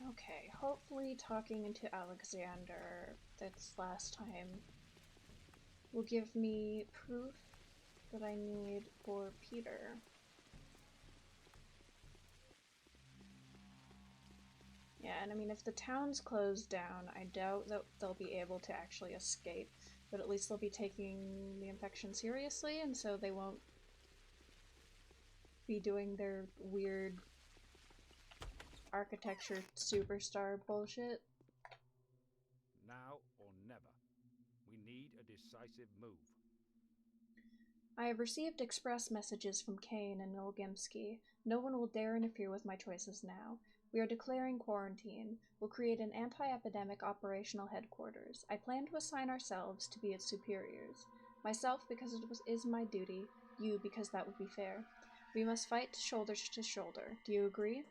A: Okay, hopefully talking into Alexander this last time will give me proof that I need for Peter. Yeah, and I mean, if the town's closed down, I doubt that they'll be able to actually escape, but at least they'll be taking the infection seriously, and so they won't be doing their weird architecture superstar bullshit.
C: Now or never. We need a decisive move.
A: I have received express messages from Kane and Nolgimsky. No one will dare interfere with my choices now. We are declaring quarantine. We'll create an anti-epidemic operational headquarters. I plan to assign ourselves to be its superiors. Myself because it is my duty, you because that would be fair. We must fight shoulder to shoulder. Do you agree?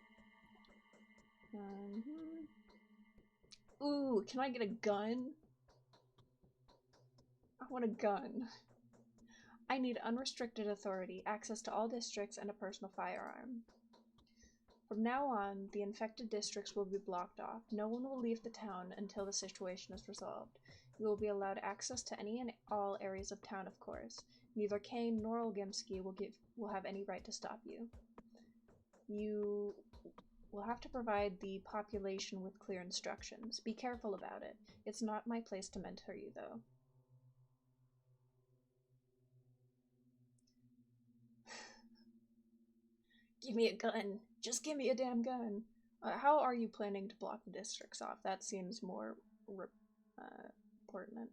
A: Ooh, can I get a gun? I want a gun. I need unrestricted authority, access to all districts, and a personal firearm. From now on, the infected districts will be blocked off. No one will leave the town until the situation is resolved. You will be allowed access to any and all areas of town, of course. Neither Kane nor Olgimsky will have any right to stop you. You will have to provide the population with clear instructions. Be careful about it. It's not my place to mentor you, though. Give me a gun. Just give me a damn gun. How are you planning to block the districts off? That seems more pertinent.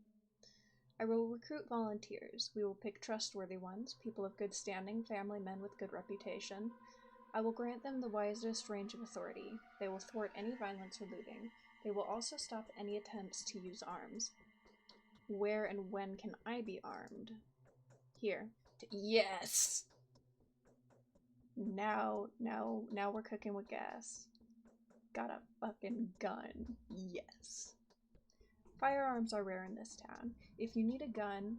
A: I will recruit volunteers. We will pick trustworthy ones, people of good standing, family men with good reputation. I will grant them the wisest range of authority. They will thwart any violence or looting. They will also stop any attempts to use arms. Where and when can I be armed? Here. Yes! Now we're cooking with gas. Got a fucking gun. Yes. Firearms are rare in this town. If you need a gun,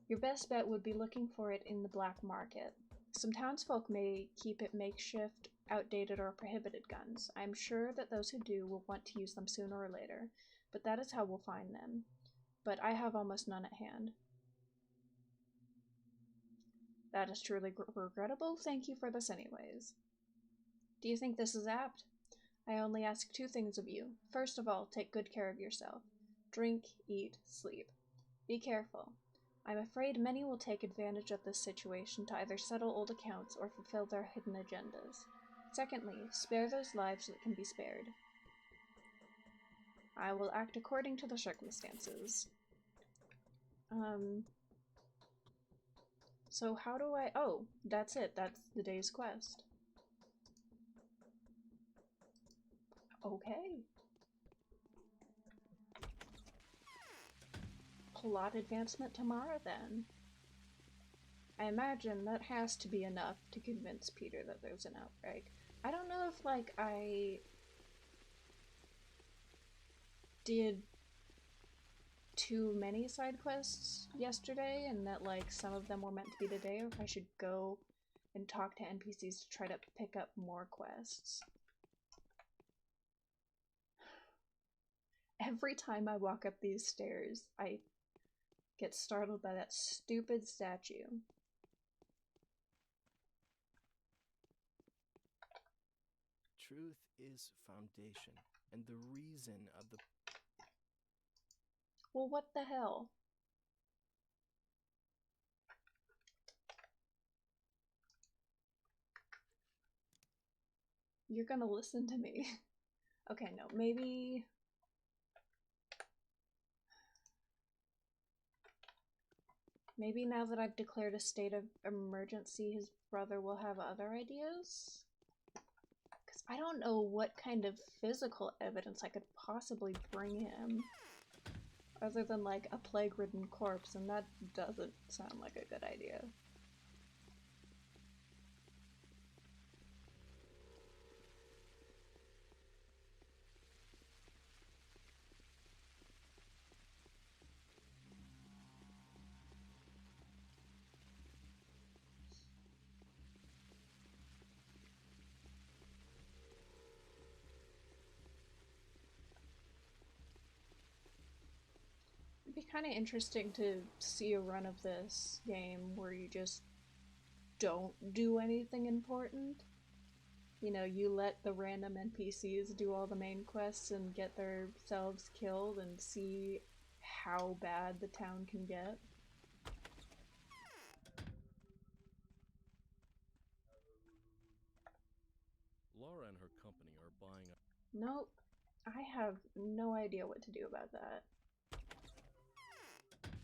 A: your best bet would be looking for it in the black market. Some townsfolk may keep it makeshift, outdated, or prohibited guns. I am sure that those who do will want to use them sooner or later, but that is how we'll find them. But I have almost none at hand. That is truly regrettable. Thank you for this anyways. Do you think this is apt? I only ask 2 things of you. First of all, take good care of yourself. Drink, eat, sleep. Be careful. I'm afraid many will take advantage of this situation to either settle old accounts or fulfill their hidden agendas. Secondly, spare those lives that can be spared. I will act according to the circumstances. So how do I... Oh, that's it. That's the day's quest. Okay. Plot advancement tomorrow, then. I imagine that has to be enough to convince Peter that there's an outbreak. I don't know if, like, I did too many side quests yesterday and that, like, some of them were meant to be today, or if I should go and talk to NPCs to try to pick up more quests. Every time I walk up these stairs, I get startled by that stupid statue.
E: Truth is foundation, and the reason of the...
A: Well, what the hell? You're gonna listen to me. Okay, no, maybe... Maybe now that I've declared a state of emergency, his brother will have other ideas? Because I don't know what kind of physical evidence I could possibly bring him. Other than, like, a plague-ridden corpse, and that doesn't sound like a good idea. be kind of interesting to see a run of this game where you just don't do anything important. You know, you let the random NPCs do all the main quests and get themselves killed and see how bad the town can get.
E: Laura and her company are buying up.
A: Nope. I have no idea what to do about that.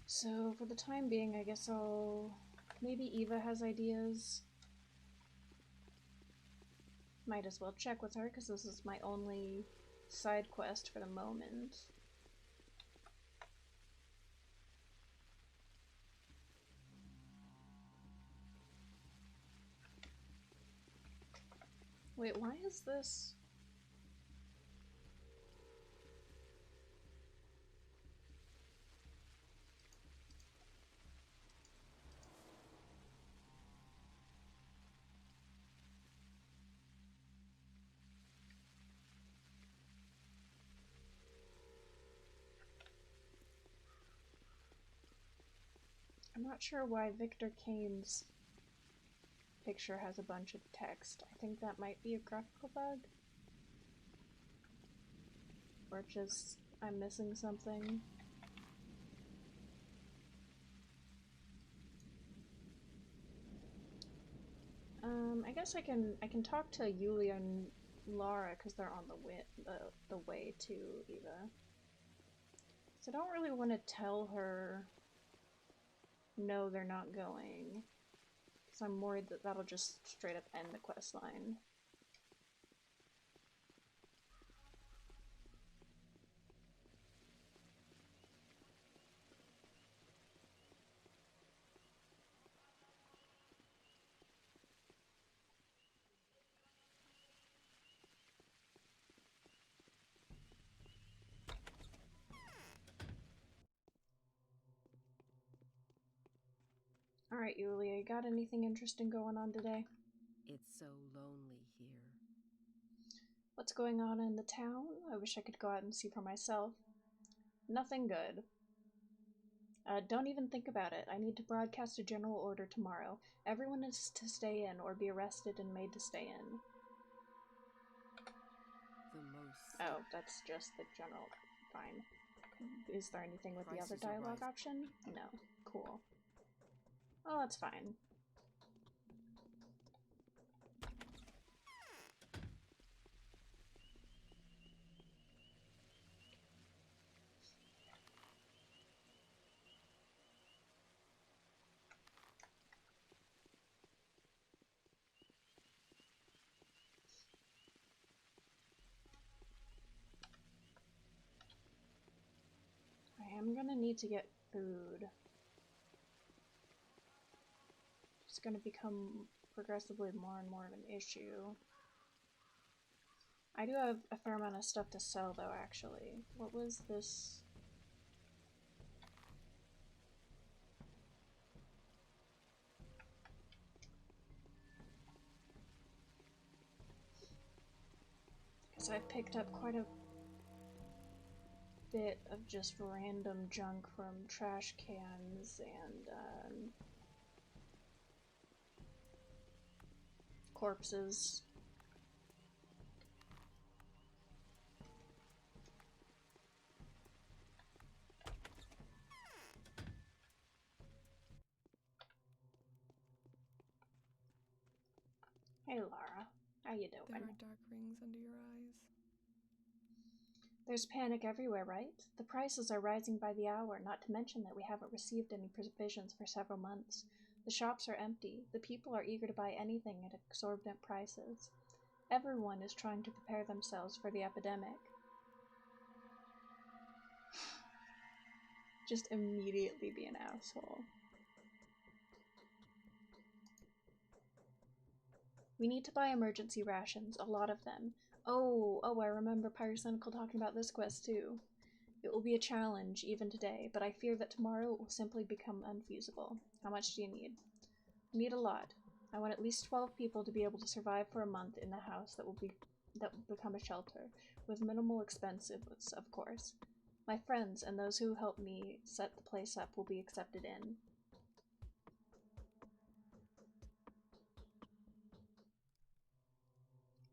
A: So, for the time being, I guess I'll... Maybe Eva has ideas. Might as well check with her, because this is my only side quest for the moment. Wait, why is this... I'm not sure why Victor Kane's picture has a bunch of text. I think that might be a graphical bug. Or just I'm missing something. I guess I can talk to Yulia and Lara because they're on the way to Eva. So I don't really want to tell her no, they're not going, because I'm worried that that'll just straight up end the quest line. Alright, Yulia, you got anything interesting going on today?
I: It's so lonely here.
A: What's going on in the town? I wish I could go out and see for myself. Nothing good. Don't even think about it. I need to broadcast a general order tomorrow. Everyone is to stay in or be arrested and made to stay in.
I: The most
A: Oh, that's just the general. Fine. Is there anything with the other
I: prices are
A: dialogue
I: rising.
A: option? No. Cool. Oh, that's fine. I am gonna need to get food. It's gonna become progressively more and more of an issue. I do have a fair amount of stuff to sell, though, actually. What was this? Because I've picked up quite a bit of just random junk from trash cans and corpses. Hey Lara, how you
F: There
A: doing?
F: are dark rings under your eyes.
A: There's panic everywhere, right? The prices are rising by the hour, not to mention that we haven't received any provisions for several months. The shops are empty. The people are eager to buy anything at exorbitant prices. Everyone is trying to prepare themselves for the epidemic. Just immediately be an asshole. We need to buy emergency rations, a lot of them. Oh, I remember Pyrocynical talking about this quest too. It will be a challenge, even today, but I fear that tomorrow it will simply become unfeasible. How much do you need? I need a lot. I want at least 12 people to be able to survive for a month in the house that will become a shelter, with minimal expenses, of course. My friends and those who help me set the place up will be accepted in.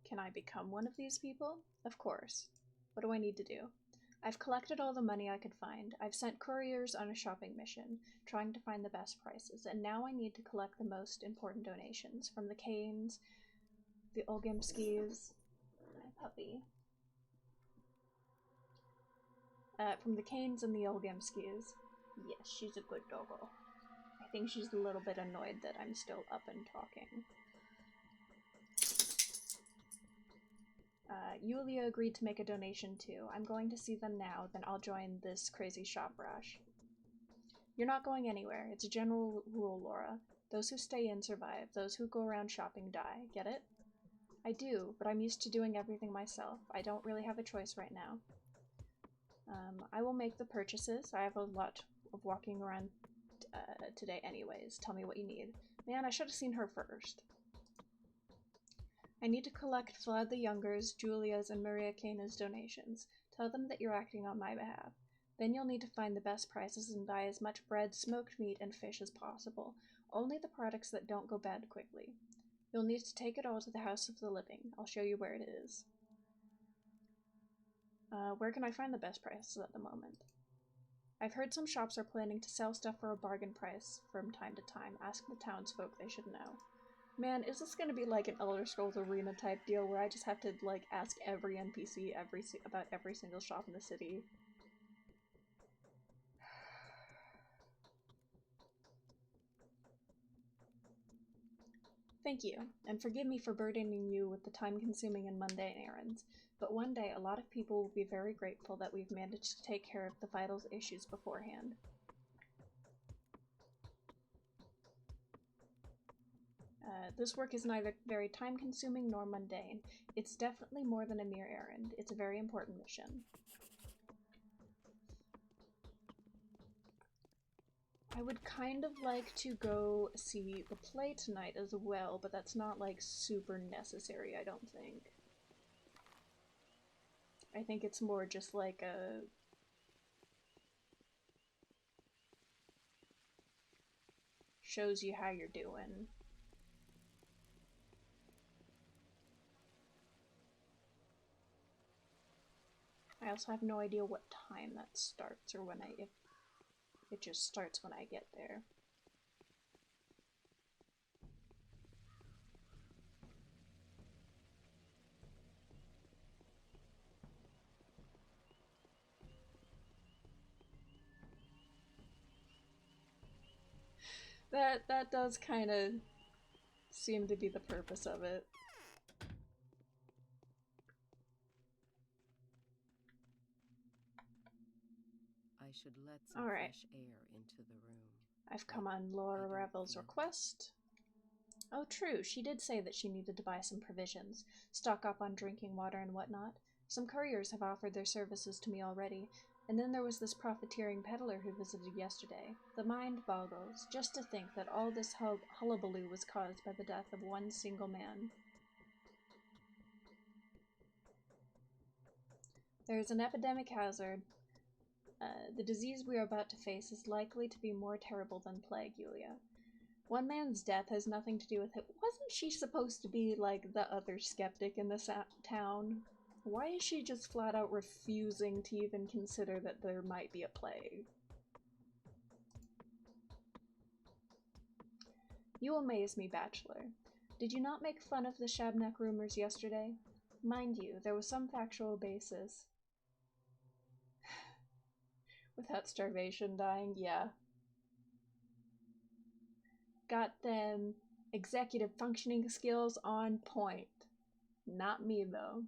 A: Can I become one of these people? Of course. What do I need to do? I've collected all the money I could find. I've sent couriers on a shopping mission, trying to find the best prices, and now I need to collect the most important donations from the Canes, the Olgimskis, my puppy, from the Canes and the Olgimskis. Yes, she's a good doggo. I think she's a little bit annoyed that I'm still up and talking. Yulia agreed to make a donation too. I'm going to see them now, then I'll join this crazy shop rush. You're not going anywhere. It's a general rule, Laura. Those who stay in survive. Those who go around shopping die. Get it? I do, but I'm used to doing everything myself. I don't really have a choice right now. I will make the purchases. I have a lot of walking around today anyways. Tell me what you need. Man, I should have seen her first. I need to collect Vlad the Younger's, Julia's, and Maria Kana's donations. Tell them that you're acting on my behalf. Then you'll need to find the best prices and buy as much bread, smoked meat, and fish as possible. Only the products that don't go bad quickly. You'll need to take it all to the House of the Living. I'll show you where it is. Where can I find the best prices at the moment? I've heard some shops are planning to sell stuff for a bargain price from time to time. Ask the townsfolk, they should know. Man, is this gonna be like an Elder Scrolls Arena type deal where I just have to, like, ask every NPC about every single shop in the city? Thank you, and forgive me for burdening you with the time-consuming and mundane errands, but one day a lot of people will be very grateful that we've managed to take care of the vital issues beforehand. This work is neither very time-consuming nor mundane. It's definitely more than a mere errand. It's a very important mission. I would kind of like to go see the play tonight as well, but that's not, like, super necessary, I don't think. I think it's more just like a... shows you how you're doing. I also have no idea what time that starts, or when if it just starts when I get there. That does kind of seem to be the purpose of it.
I: I should let some
A: Alright.
I: fresh air into the room.
A: I've come on Laura Revel's request. Oh, true, she did say that she needed to buy some provisions, stock up on drinking water and whatnot. Some couriers have offered their services to me already, and then there was this profiteering peddler who visited yesterday. The mind boggles, just to think that all this hullabaloo was caused by the death of one single man. There is an epidemic hazard. The disease we are about to face is likely to be more terrible than plague, Yulia. One man's death has nothing to do with it. Wasn't she supposed to be, like, the other skeptic in this town? Why is she just flat out refusing to even consider that there might be a plague? You amaze me, Bachelor. Did you not make fun of the Shabnak rumors yesterday? Mind you, there was some factual basis. Without starvation dying, yeah. Got them executive functioning skills on point. Not me, though.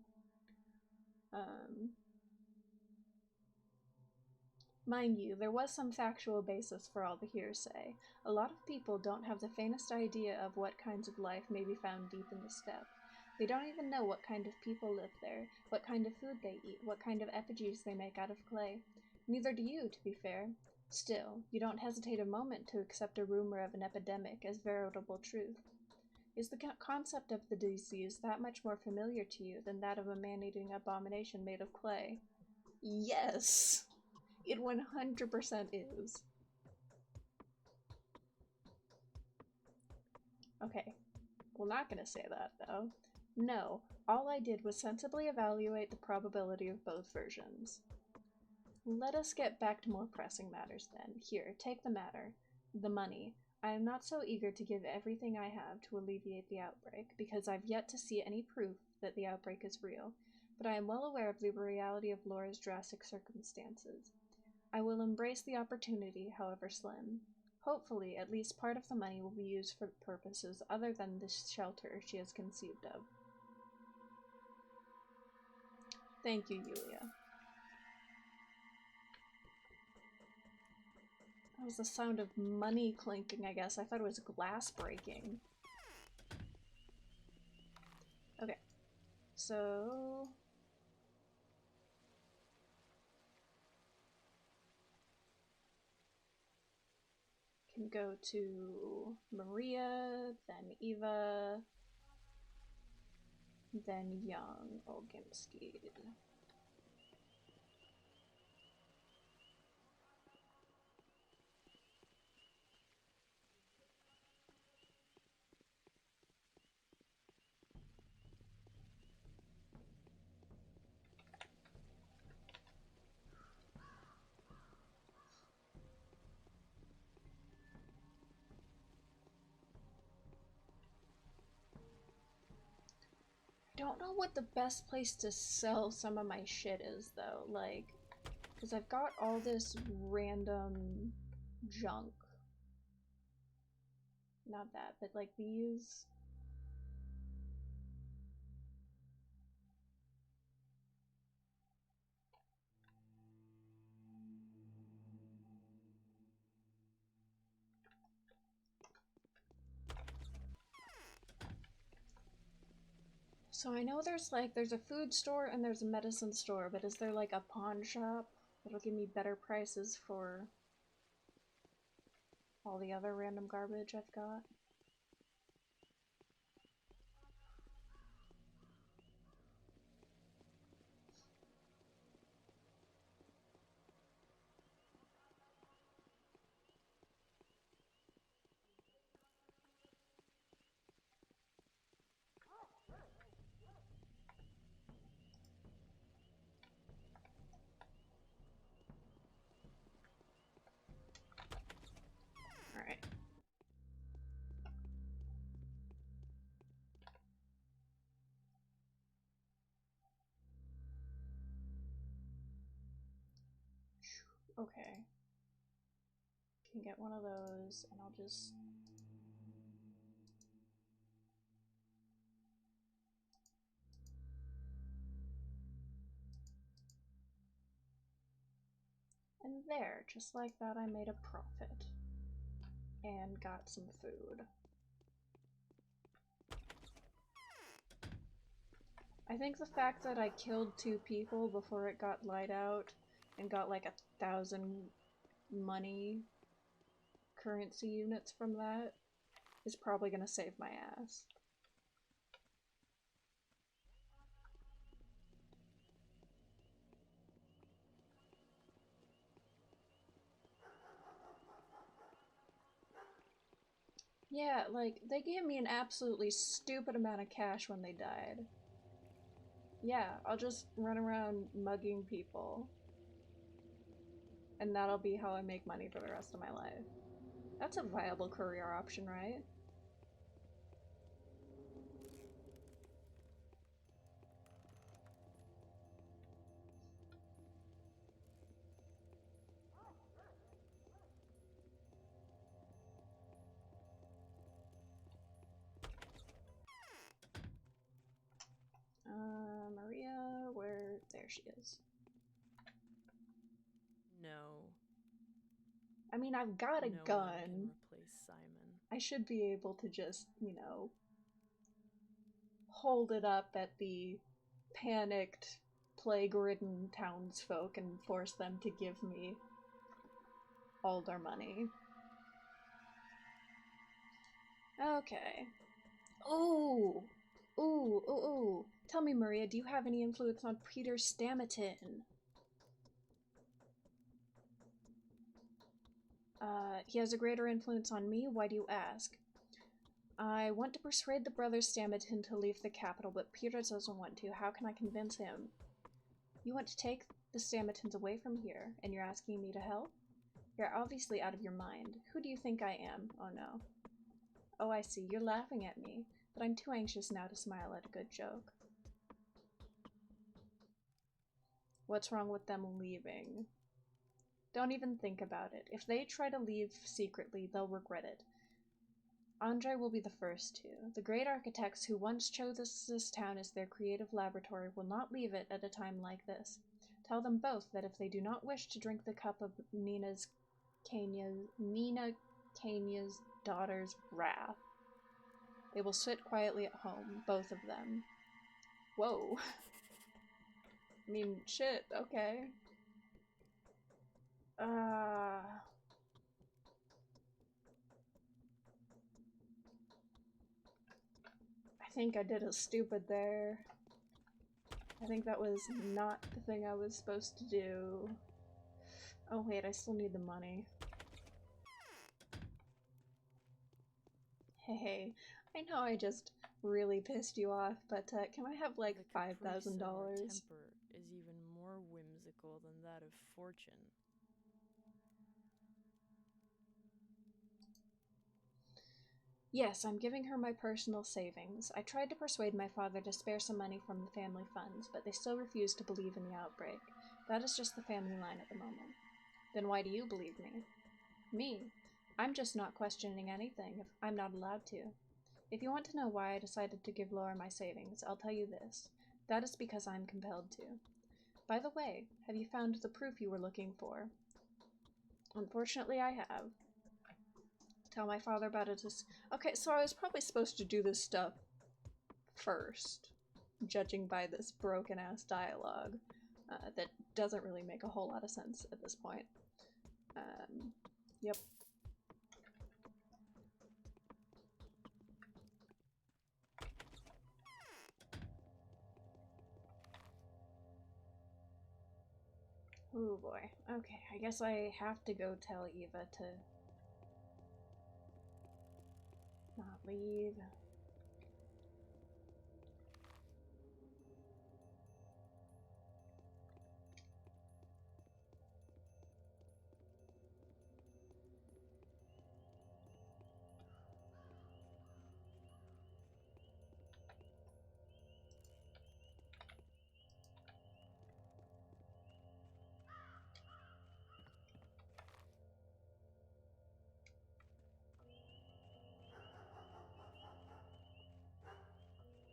A: Mind you, there was some factual basis for all the hearsay. A lot of people don't have the faintest idea of what kinds of life may be found deep in the steppe. They don't even know what kind of people live there, what kind of food they eat, what kind of effigies they make out of clay. Neither do you, to be fair. Still, you don't hesitate a moment to accept a rumor of an epidemic as veritable truth. Is the concept of the disease that much more familiar to you than that of a man-eating abomination made of clay? Yes! It 100% is. Okay, we're not gonna say that though. No, all I did was sensibly evaluate the probability of both versions. Let us get back to more pressing matters then. Here, take the matter. The money. I am not so eager to give everything I have to alleviate the outbreak, because I've yet to see any proof that the outbreak is real, but I am well aware of the reality of Laura's drastic circumstances. I will embrace the opportunity, however slim. Hopefully, at least part of the money will be used for purposes other than the shelter she has conceived of. Thank you, Yulia. That was the sound of money clinking, I guess. I thought it was glass breaking. Okay. So... can go to Maria, then Eva, then Young Olginski. I don't know what the best place to sell some of my shit is though, like, because I've got all this random junk. Not that, but like these. So I know there's a food store and there's a medicine store, but is there like a pawn shop that'll give me better prices for all the other random garbage I've got? Alright. Okay. Can get one of those, and I'll just... And there, just like that, I made a profit. And got some food. I think the fact that I killed 2 people before it got light out and got like 1,000 money currency units from that is probably gonna save my ass. Yeah, like, they gave me an absolutely stupid amount of cash when they died. Yeah, I'll just run around mugging people. And that'll be how I make money for the rest of my life. That's a viable career option, right? Maria, where? There she is.
F: No.
A: I mean, I've got a
F: No one
A: gun.
F: can replace Simon.
A: I should be able to just, you know, hold it up at the panicked, plague-ridden townsfolk and force them to give me all their money. Okay. Ooh! Ooh, ooh, ooh. Tell me, Maria, do you have any influence on Peter Stamatin? He has a greater influence on me. Why do you ask? I want to persuade the brothers Stammeton to leave the capital, but Peter doesn't want to. How can I convince him? You want to take the Stammetons away from here, and you're asking me to help? You're obviously out of your mind. Who do you think I am? Oh no. Oh, I see. You're laughing at me, but I'm too anxious now to smile at a good joke. What's wrong with them leaving? Don't even think about it. If they try to leave secretly, they'll regret it. Andre will be the first to. The great architects who once chose this town as their creative laboratory will not leave it at a time like this. Tell them both that if they do not wish to drink the cup of Nina Kenya's daughter's wrath, they will sit quietly at home, both of them. Whoa. I mean, shit, okay. I think I did a stupid there. I think that was not the thing I was supposed to do. Oh wait, I still need the money. Hey, I know I just really pissed you off, but can I have like $5,000?
F: Temper is even more whimsical than that of fortune.
A: Yes, I'm giving her my personal savings. I tried to persuade my father to spare some money from the family funds, but they still refuse to believe in the outbreak. That is just the family line at the moment. Then why do you believe me? Me? I'm just not questioning anything if I'm not allowed to. If you want to know why I decided to give Laura my savings, I'll tell you this. That is because I'm compelled to. By the way, have you found the proof you were looking for? Unfortunately, I have. Tell my father about it. Okay, so I was probably supposed to do this stuff first, judging by this broken-ass dialogue that doesn't really make a whole lot of sense at this point. Yep. Oh boy. Okay, I guess I have to go tell Eva to not leave.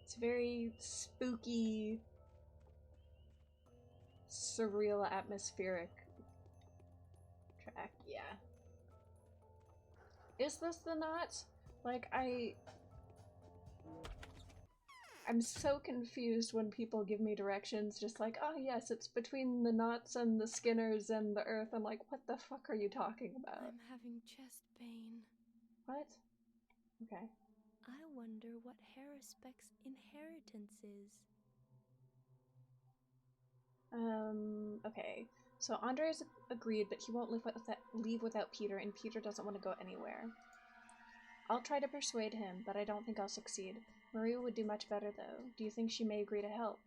A: It's very spooky, surreal, atmospheric track, yeah. Is this the knot? Like, I'm so confused when people give me directions, just like, oh yes, it's between the knots and the Skinners and the Earth. I'm like, what the fuck are you talking about?
B: I'm having chest pain.
A: What? Okay.
B: I wonder what Harrispeck's inheritance is.
A: Okay. So Andre's agreed that he won't leave without Peter, and Peter doesn't want to go anywhere. I'll try to persuade him, but I don't think I'll succeed. Maria would do much better, though. Do you think she may agree to help?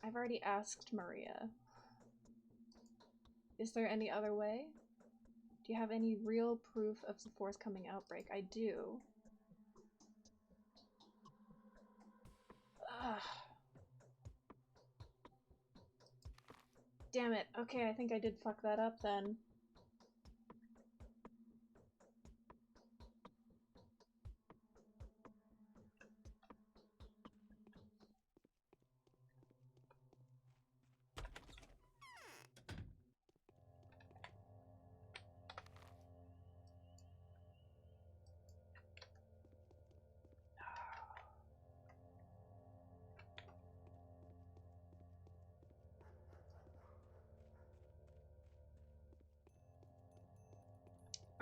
A: I've already asked Maria. Is there any other way? Do you have any real proof of the forthcoming outbreak? I do. Ugh. Damn it. Okay, I think I did fuck that up then.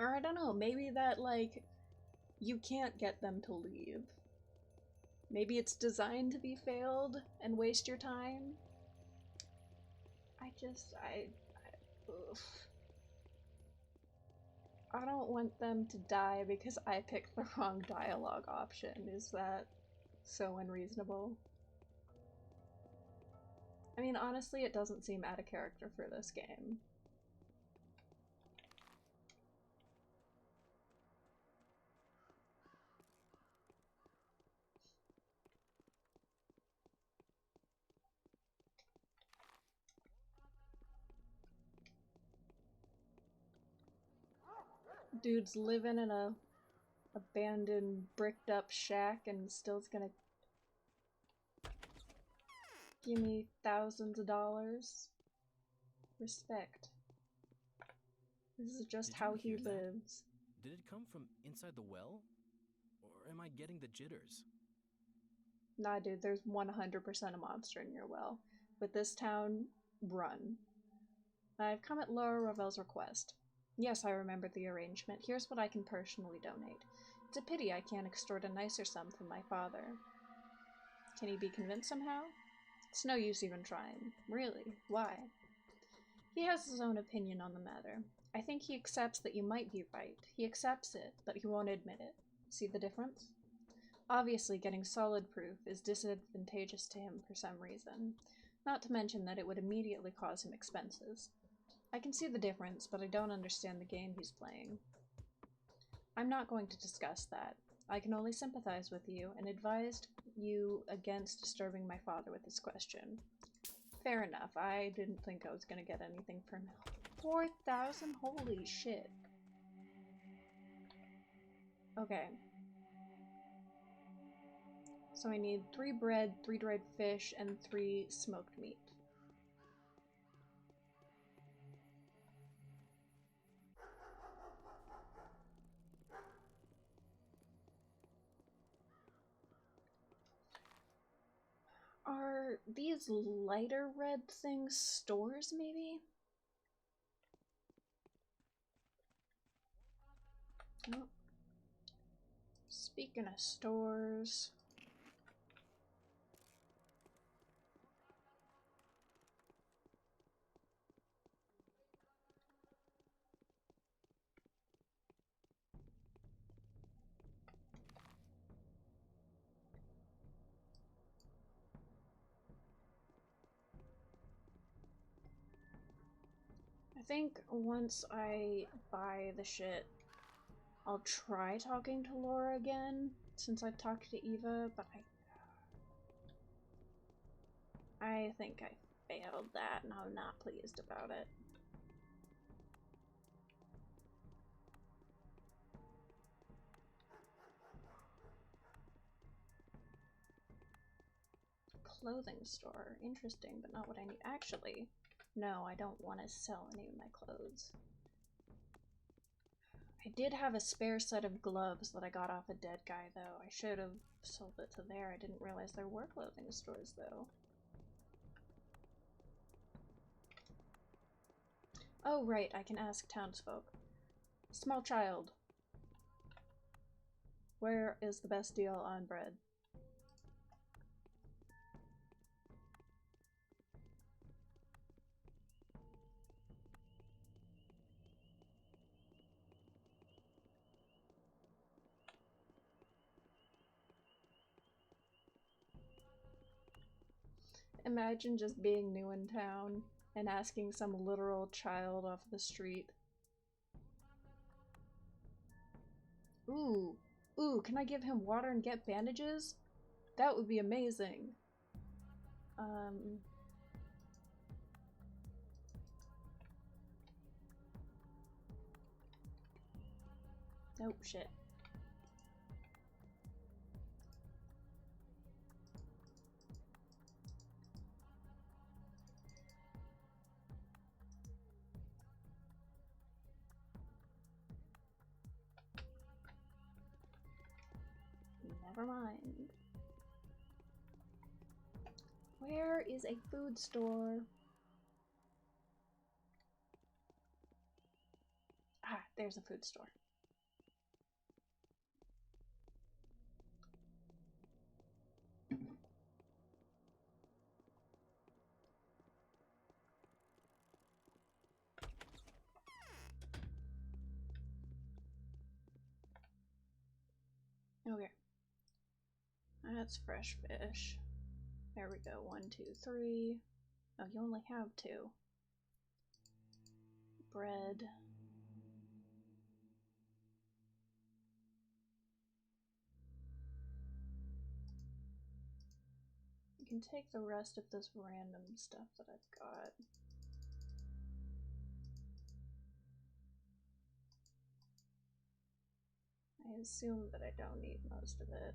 A: Or I don't know, maybe that, like, you can't get them to leave. Maybe it's designed to be failed and waste your time. Ugh. I don't want them to die because I picked the wrong dialogue option. Is that so unreasonable? I mean, honestly, it doesn't seem out of character for this game. Dude's living in a abandoned, bricked up shack and still's gonna give me thousands of dollars. Respect. This is just how he lives.
E: Did it come from inside the well? Or am I getting the jitters?
A: Nah, dude, there's 100% a monster in your well. With this town, run. I've come at Laura Ravel's request. Yes, I remember the arrangement. Here's what I can personally donate. It's a pity I can't extort a nicer sum from my father. Can he be convinced somehow? It's no use even trying. Really? Why? He has his own opinion on the matter. I think he accepts that you might be right. He accepts it, but he won't admit it. See the difference? Obviously, getting solid proof is disadvantageous to him for some reason. Not to mention that it would immediately cause him expenses. I can see the difference, but I don't understand the game he's playing. I'm not going to discuss that. I can only sympathize with you and advised you against disturbing my father with this question. Fair enough. I didn't think I was going to get anything from him. 4,000? Holy shit. Okay. So I need 3 bread, 3 dried fish, and 3 smoked meat. Are these lighter red things stores, maybe? Oh. Speaking of stores... I think once I buy the shit, I'll try talking to Laura again, since I talked to Eva, but I think I failed that, and I'm not pleased about it. Clothing store. Interesting, but not what I need. Actually, no, I don't want to sell any of my clothes. I did have a spare set of gloves that I got off a dead guy, though. I should have sold it to there. I didn't realize there were clothing stores, though. Oh, right, I can ask townsfolk. Small child. Where is the best deal on bread? Imagine just being new in town and asking some literal child off the street. Ooh, can I give him water and get bandages? That would be amazing. Oh, shit. Never mind. Where is a food store? Ah, there's a food store. That's fresh fish. There we go. 1, 2, 3. Oh, you only have 2. Bread. You can take the rest of this random stuff that I've got. I assume that I don't need most of it.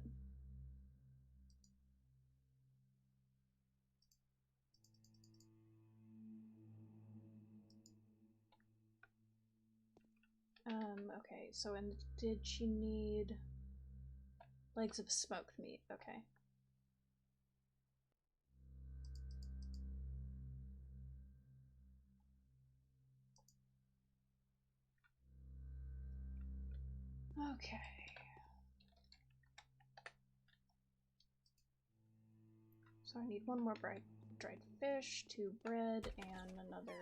A: Okay, so did she need legs of smoked meat? Okay. Okay. So I need 1 more dried fish, 2 bread, and another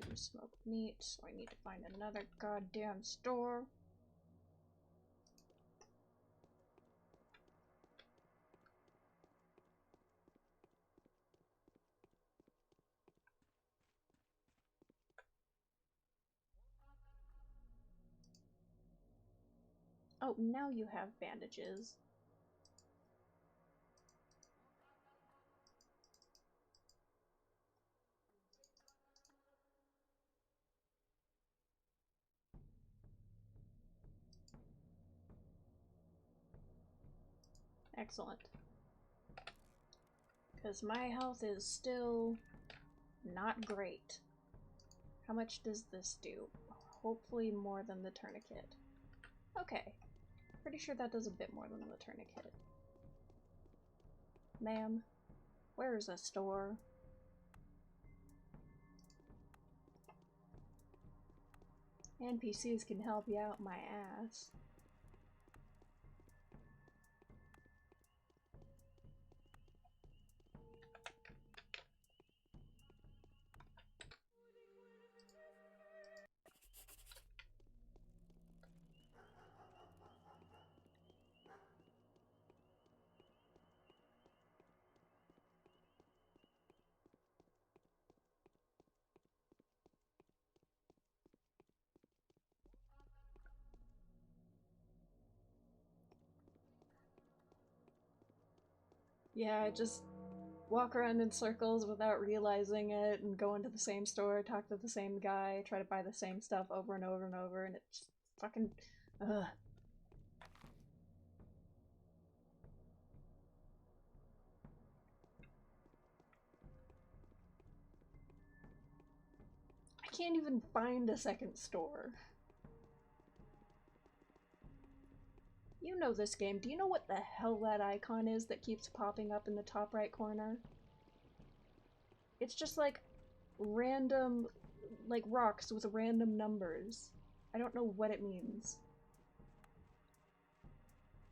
A: 2 smoked meat. So I need to find another goddamn store. Oh, now you have bandages. Excellent. Because my health is still not great. How much does this do? Hopefully more than the tourniquet. Okay. Pretty sure that does a bit more than the tourniquet. Ma'am, where's a store? NPCs can help you out my ass. Yeah, I just walk around in circles without realizing it and go into the same store, talk to the same guy, try to buy the same stuff over and over and over, and it's fucking... ugh. I can't even find a second store. You know this game. Do you know what the hell that icon is that keeps popping up in the top right corner? It's just like random, like rocks with random numbers. I don't know what it means.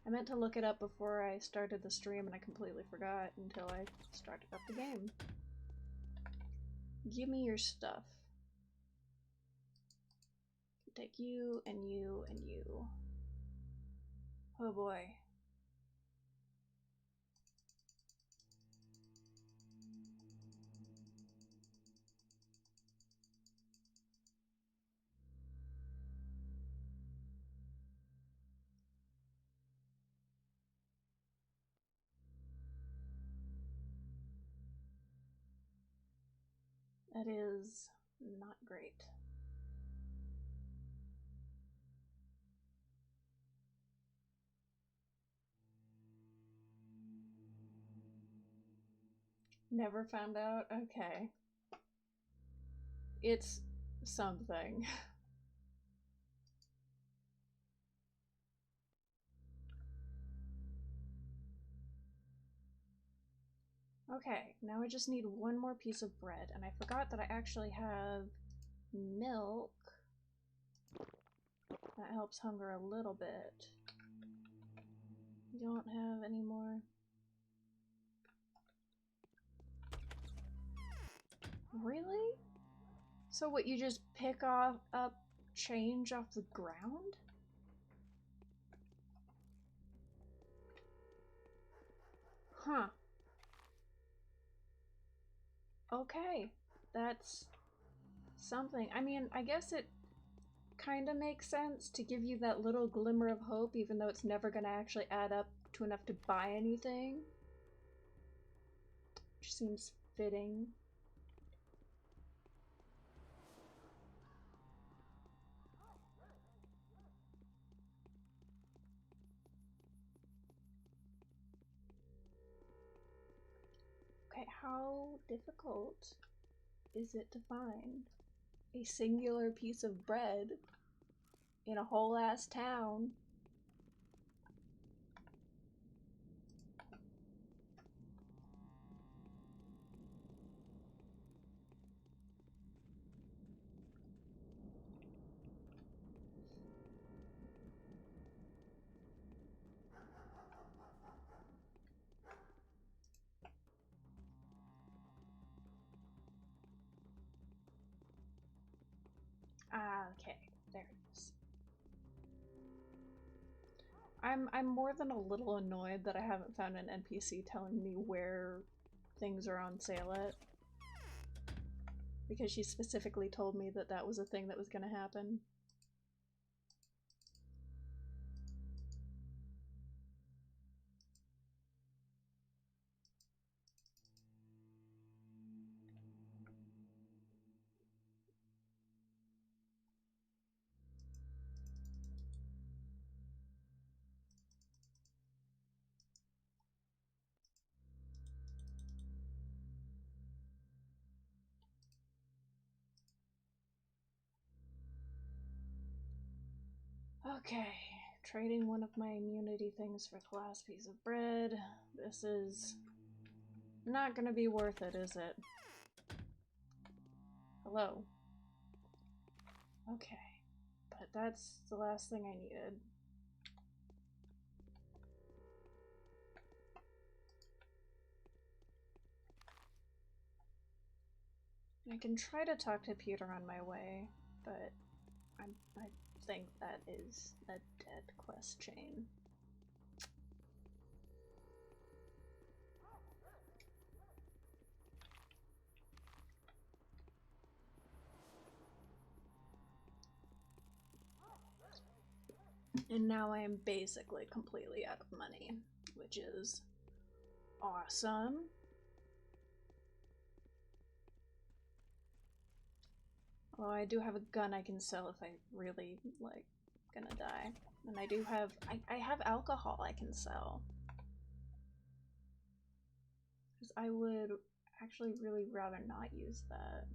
A: I meant to look it up before I started the stream and I completely forgot until I started up the game. Give me your stuff. Take you and you and you. Oh boy. That is not great. Never found out? Okay. It's something. Okay, now I just need 1 more piece of bread, and I forgot that I actually have milk. That helps hunger a little bit. You don't have any more? Really? So what, you just pick up change off the ground? Huh. Okay. That's something. I mean, I guess it kind of makes sense to give you that little glimmer of hope, even though it's never going to actually add up to enough to buy anything. Which seems fitting. Okay, how difficult is it to find a singular piece of bread in a whole ass town? Ah, okay. There it is. I'm more than a little annoyed that I haven't found an NPC telling me where things are on sale at. Because she specifically told me that that was a thing that was gonna happen. Okay, trading one of my immunity things for the last piece of bread. This is not gonna be worth it, is it? Hello. Okay, but that's the last thing I needed. I can try to talk to Peter on my way, but I think that is a dead quest chain. And now I am basically completely out of money, which is awesome. Although I do have a gun I can sell if I really, like, gonna die. And I do have- I have alcohol I can sell. Because I would actually really rather not use that.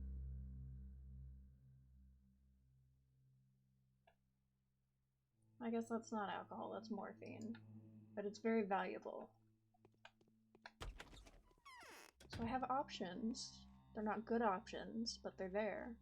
A: I guess that's not alcohol, that's morphine. But it's very valuable. So I have options. They're not good options, but they're there.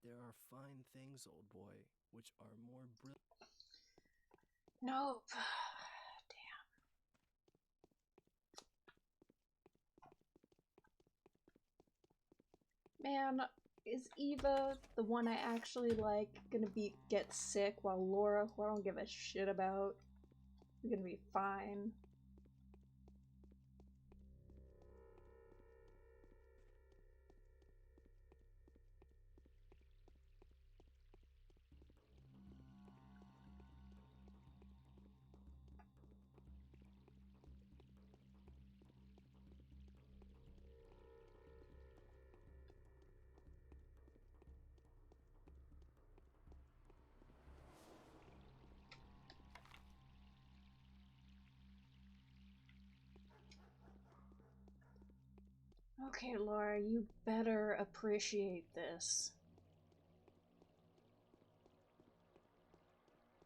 E: There are fine things, old boy, which are more brilliant.
A: Nope. Damn. Man, is Eva the one I actually like gonna get sick while Laura, who I don't give a shit about, is gonna be fine? Okay, Laura, you better appreciate this.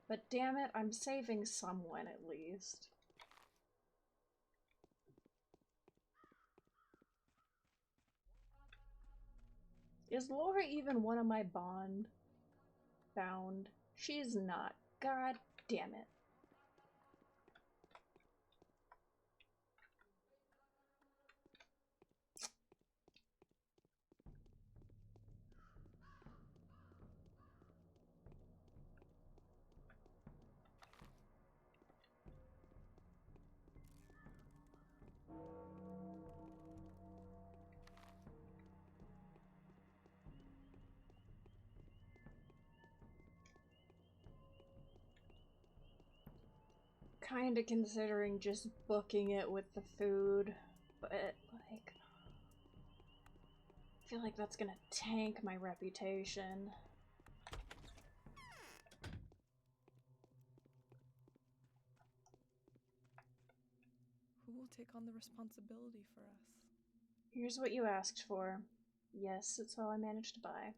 A: But damn it, I'm saving someone at least. Is Laura even one of my bond found? She's not. God damn it. Kinda considering just booking it with the food, but like, I feel like that's gonna tank my reputation.
F: Who will take on the responsibility for us?
A: Here's what you asked for. Yes, it's all I managed to buy.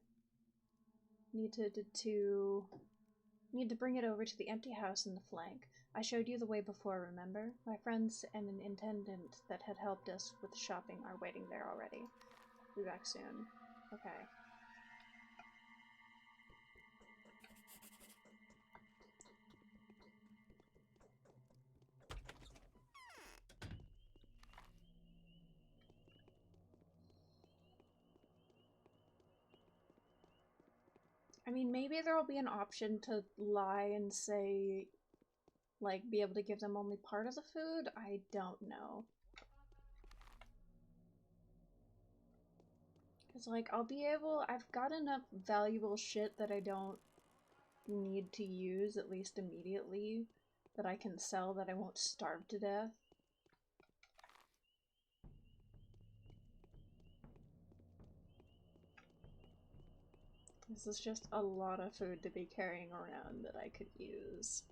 A: Need to bring it over to the empty house in the flank. I showed you the way before, remember? My friends and an attendant that had helped us with shopping are waiting there already. Be back soon. Okay. I mean, maybe there will be an option to lie and say, like, be able to give them only part of the food? I don't know. Because, like, I've got enough valuable shit that I don't need to use, at least immediately, that I can sell that I won't starve to death. This is just a lot of food to be carrying around that I could use.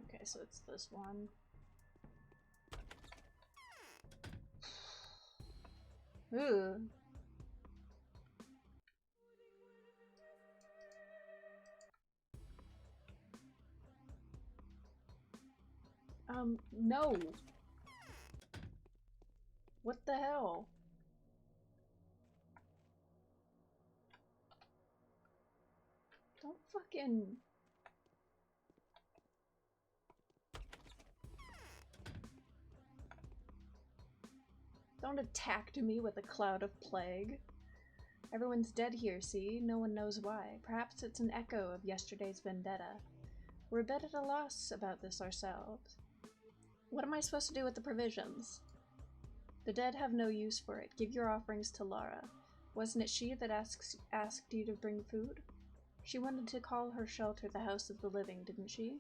A: Okay, so it's this one. Ooh. No. What the hell? Don't fucking... Don't attack me with a cloud of plague. Everyone's dead here, see? No one knows why. Perhaps it's an echo of yesterday's vendetta. We're a bit at a loss about this ourselves. What am I supposed to do with the provisions? The dead have no use for it. Give your offerings to Lara. Wasn't it she that asked you to bring food? She wanted to call her shelter the House of the Living, didn't she?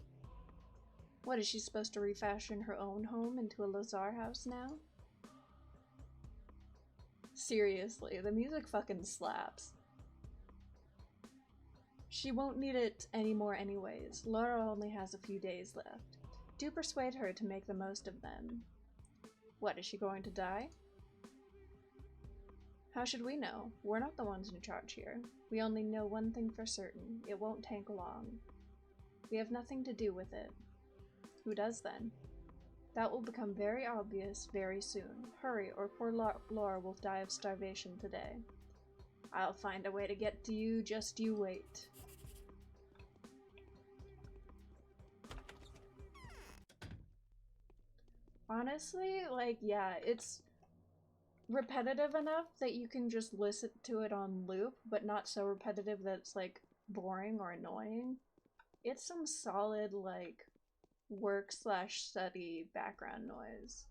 A: What, is she supposed to refashion her own home into a Lazar house now? Seriously, the music fucking slaps. She won't need it anymore anyways. Lara only has a few days left. Do persuade her to make the most of them. What, is she going to die? How should we know? We're not the ones in charge here. We only know one thing for certain. It won't tank long. We have nothing to do with it. Who does then? That will become very obvious very soon. Hurry, or poor Laura will die of starvation today. I'll find a way to get to you, just you wait. Honestly, like, yeah, it's repetitive enough that you can just listen to it on loop, but not so repetitive that it's, like, boring or annoying. It's some solid, like, work/study background noise.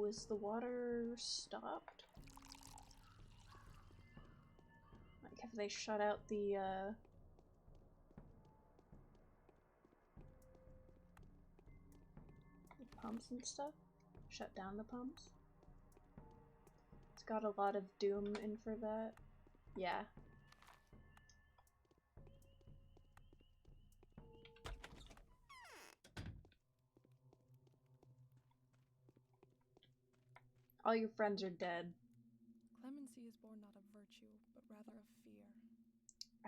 A: is the water stopped? Like, have they shut out the pumps and stuff? Shut down the pumps? It's got a lot of doom in for that. Yeah. All your friends are dead.
J: Clemency is born not of virtue, but rather of fear.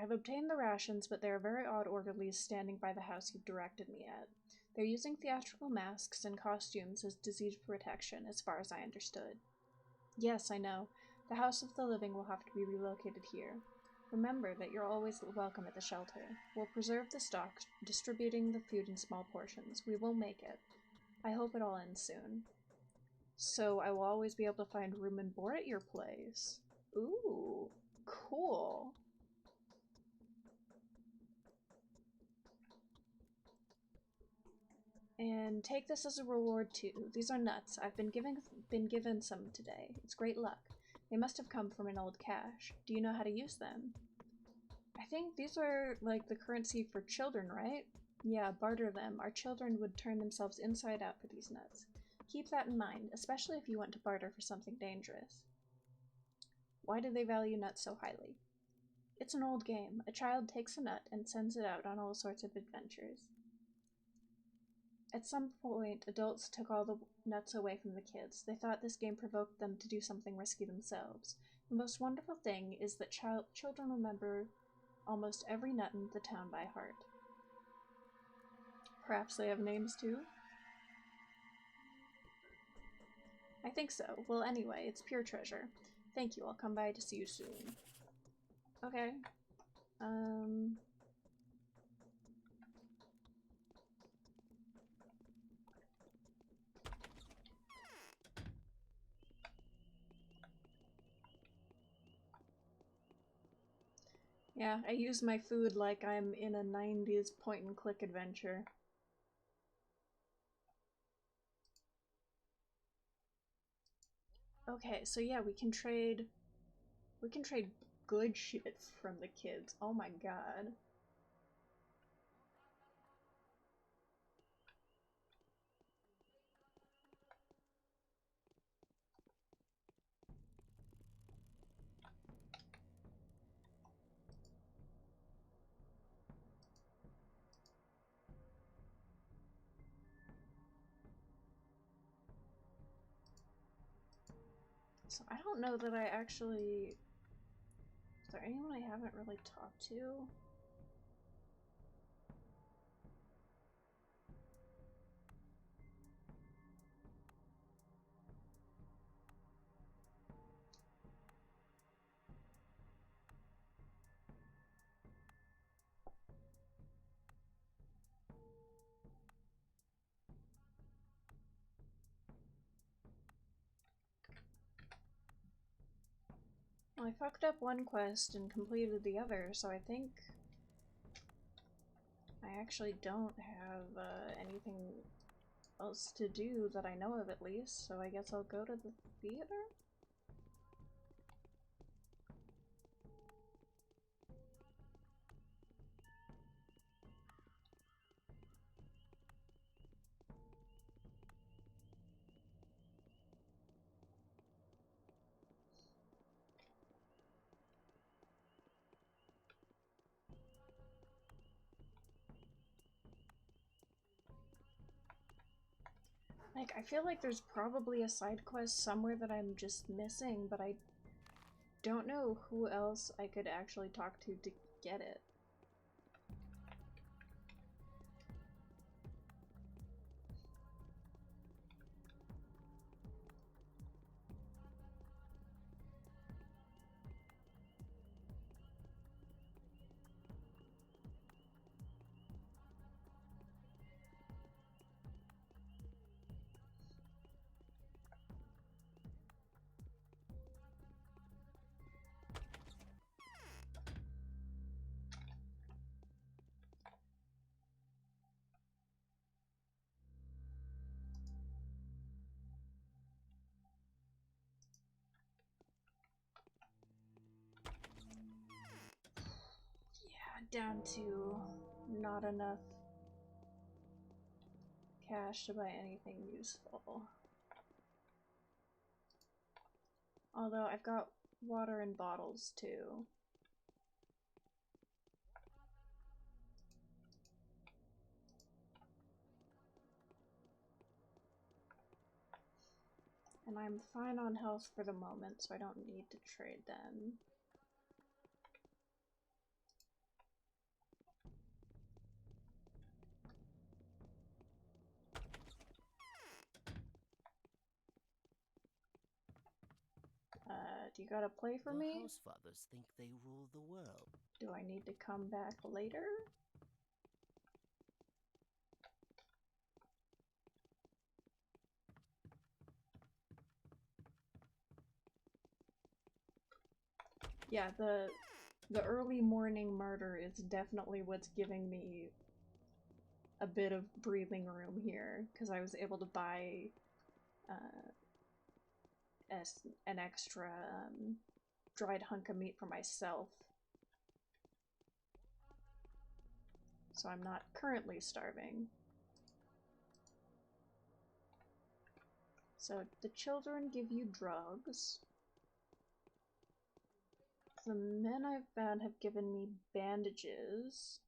A: I've obtained the rations, but there are very odd orderlies standing by the house you've directed me at. They're using theatrical masks and costumes as disease protection, as far as I understood. Yes, I know. The House of the Living will have to be relocated here. Remember that you're always welcome at the shelter. We'll preserve the stock, distributing the food in small portions. We will make it. I hope it all ends soon. So I will always be able to find room and board at your place. Ooh, cool. And take this as a reward too. These are nuts. I've been given some today. It's great luck. They must have come from an old cache. Do you know how to use them? I think these are like the currency for children, right? Yeah, barter them. Our children would turn themselves inside out for these nuts. Keep that in mind, especially if you want to barter for something dangerous. Why do they value nuts so highly? It's an old game. A child takes a nut and sends it out on all sorts of adventures. At some point, adults took all the nuts away from the kids. They thought this game provoked them to do something risky themselves. The most wonderful thing is that children remember almost every nut in the town by heart. Perhaps they have names too? I think so. Well, anyway, it's pure treasure. Thank you. I'll come by to see you soon. Okay. Yeah, I use my food like I'm in a 90s point-and-click adventure. Okay, so yeah, we can trade good shit from the kids. Oh my god. So I don't know that I actually... Is there anyone I haven't really talked to? Well, I fucked up one quest and completed the other, so I think I actually don't have anything else to do that I know of, at least, so I guess I'll go to the theater? Like, I feel like there's probably a side quest somewhere that I'm just missing, but I don't know who else I could actually talk to get it. down to not enough cash to buy anything useful. Although I've got water in bottles too. And I'm fine on health for the moment, so I don't need to trade them. Do you got a play for me?
D: The house fathers think they rule the world.
A: Do I need to come back later? Yeah, the early morning murder is definitely what's giving me a bit of breathing room here, because I was able to buy an extra dried hunk of meat for myself. So I'm not currently starving. So the children give you drugs. The men I've found have given me bandages.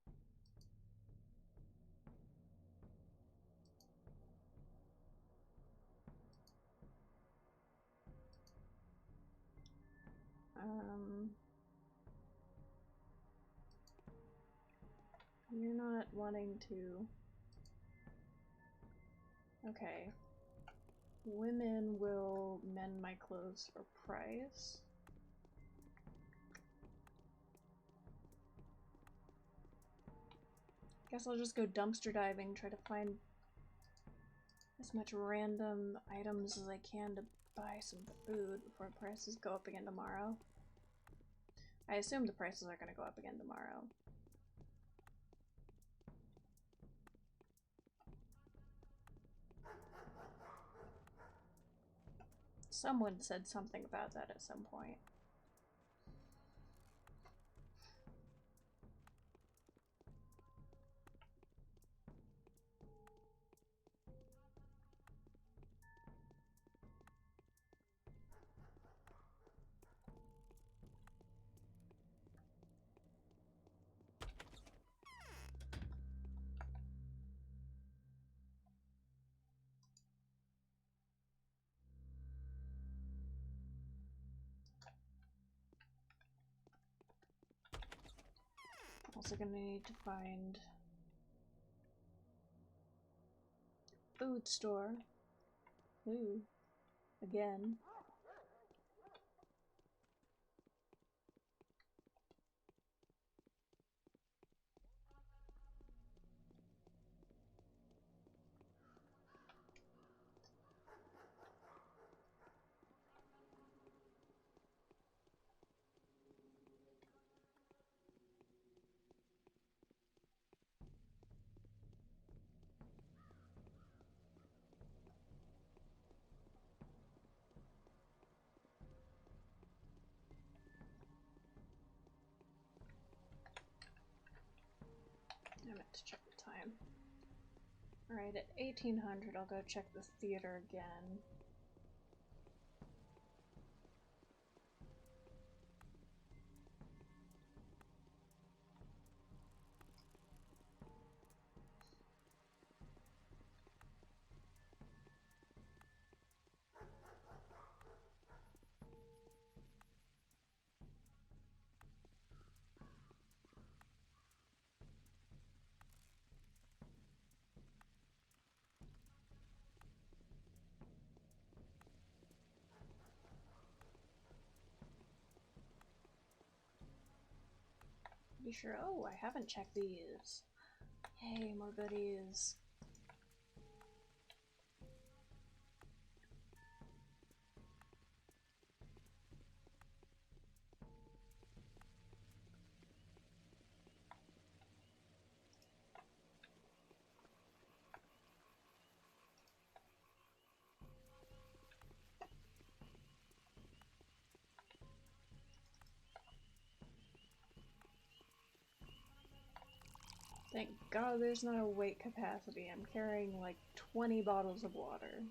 A: You're not wanting to... Okay. Women will mend my clothes for price. Guess I'll just go dumpster diving, try to find as much random items as I can to buy some food before prices go up again tomorrow. I assume the prices are going to go up again tomorrow. Someone said something about that at some point. Also gonna need to find food store. Ooh, again. I meant to check the time. Alright, at 1800 I'll go check the theater again. Be sure. Oh, I haven't checked these. Hey, more goodies. Thank God there's not a weight capacity. I'm carrying like 20 bottles of water.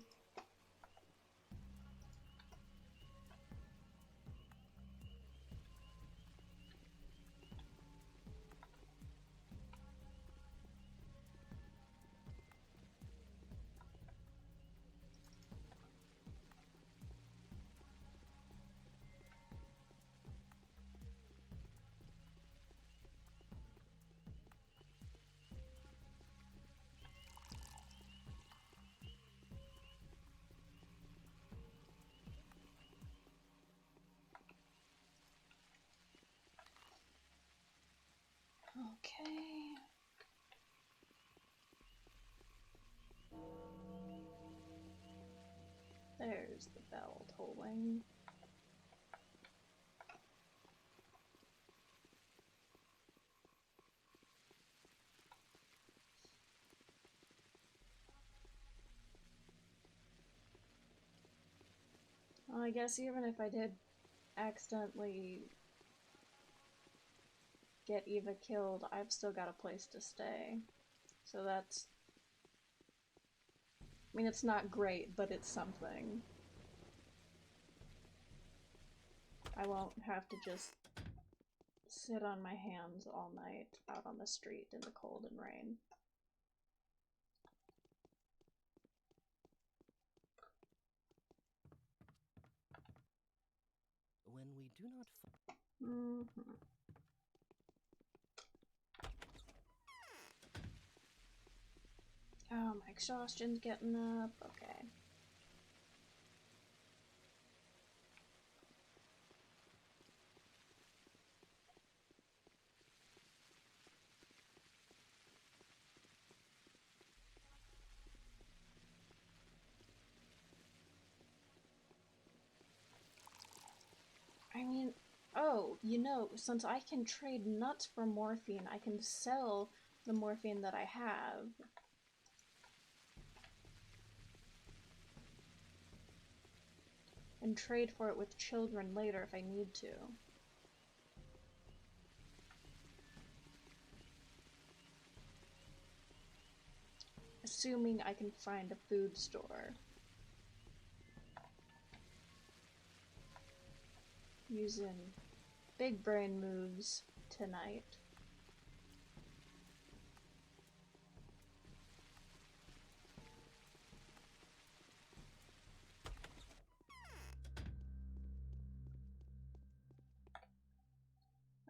A: Okay. There's the bell tolling. Well, I guess even if I did accidentally get Eva killed, I've still got a place to stay. So that's... I mean, it's not great, but it's something. I won't have to just sit on my hands all night out on the street in the cold and rain.
D: When we do not
A: Oh, my exhaustion's getting up. Okay. I mean, oh, you know, since I can trade nuts for morphine, I can sell the morphine that I have. And trade for it with children later if I need to. Assuming I can find a food store. Using big brain moves tonight.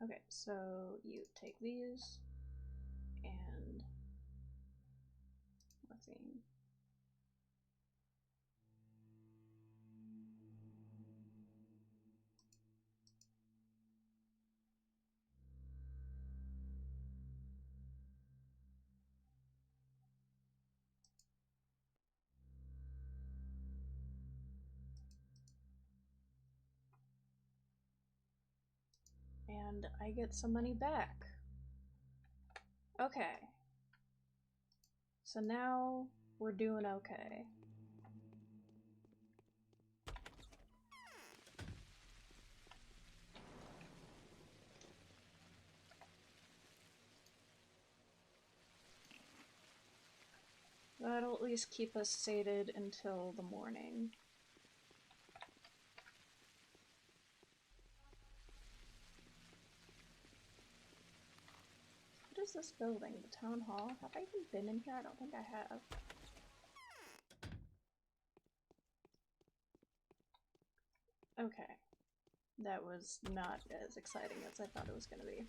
A: Okay, so you take these and morphine. And I get some money back. Okay. So now we're doing okay. That'll at least keep us sated until the morning. What is this building? The town hall? Have I even been in here? I don't think I have. Okay. That was not as exciting as I thought it was gonna be.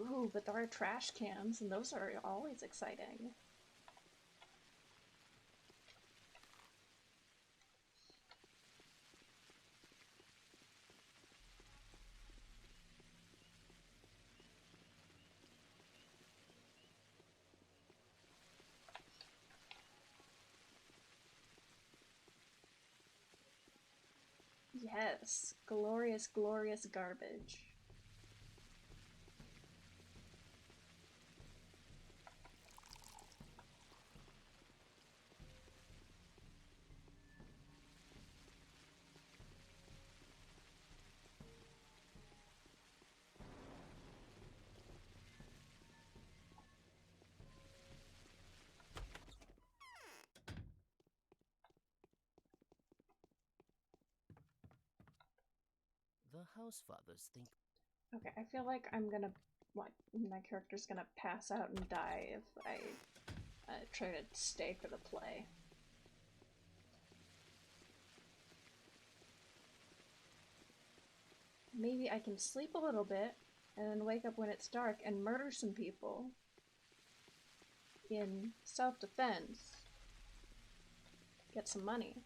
A: Ooh, but there are trash cans, and those are always exciting. Yes, glorious, glorious garbage.
D: the house fathers think.
A: Okay, I feel like I'm gonna, like, my character's gonna pass out and die if I try to stay for the play. Maybe I can sleep a little bit and then wake up when it's dark and murder some people in self-defense. Get some money.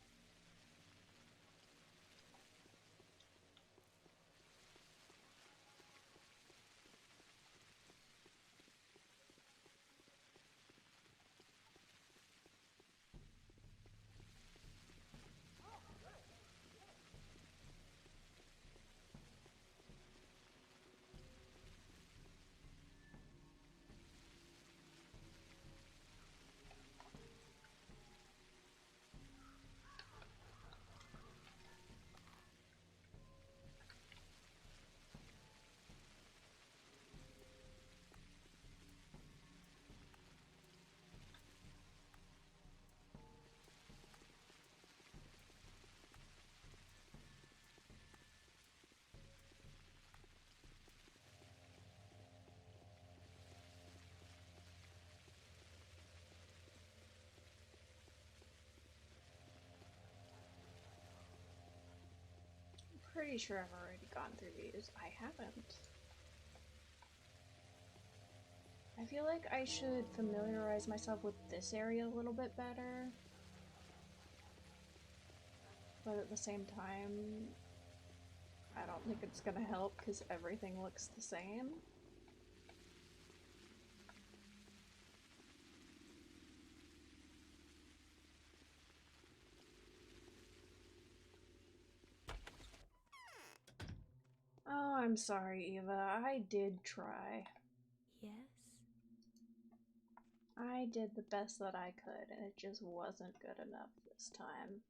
A: Pretty sure I've already gone through these. I haven't. I feel like I should familiarize myself with this area a little bit better. But at the same time, I don't think it's gonna help because everything looks the same. Oh, I'm sorry, Eva. I did try.
B: Yes?
A: I did the best that I could, and it just wasn't good enough this time.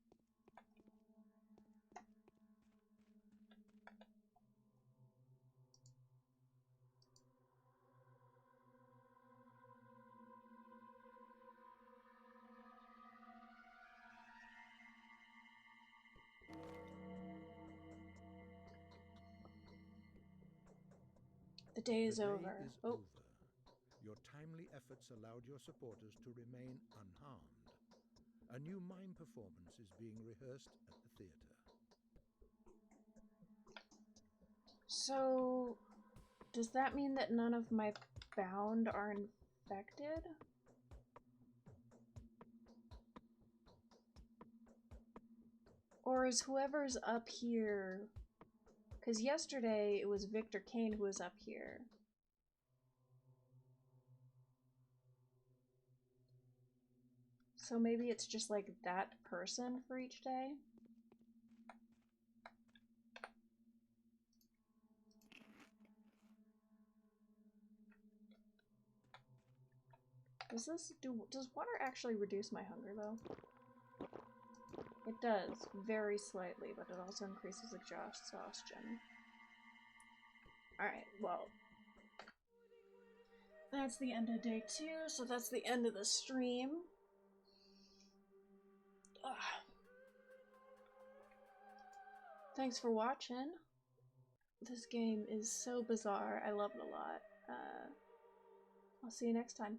A: The day is over. Oh.
H: Your timely efforts allowed your supporters to remain unharmed. A new mime performance is being rehearsed at the theater.
A: So, does that mean that none of my bound are infected? Or is whoever's up here... Because yesterday it was Victor Kane who was up here. So maybe it's just like that person for each day? Does water actually reduce my hunger though? It does, very slightly, but it also increases exhaustion. Alright, well. That's the end of day 2, so that's the end of the stream. Ugh. Thanks for watching. This game is so bizarre. I love it a lot. I'll see you next time.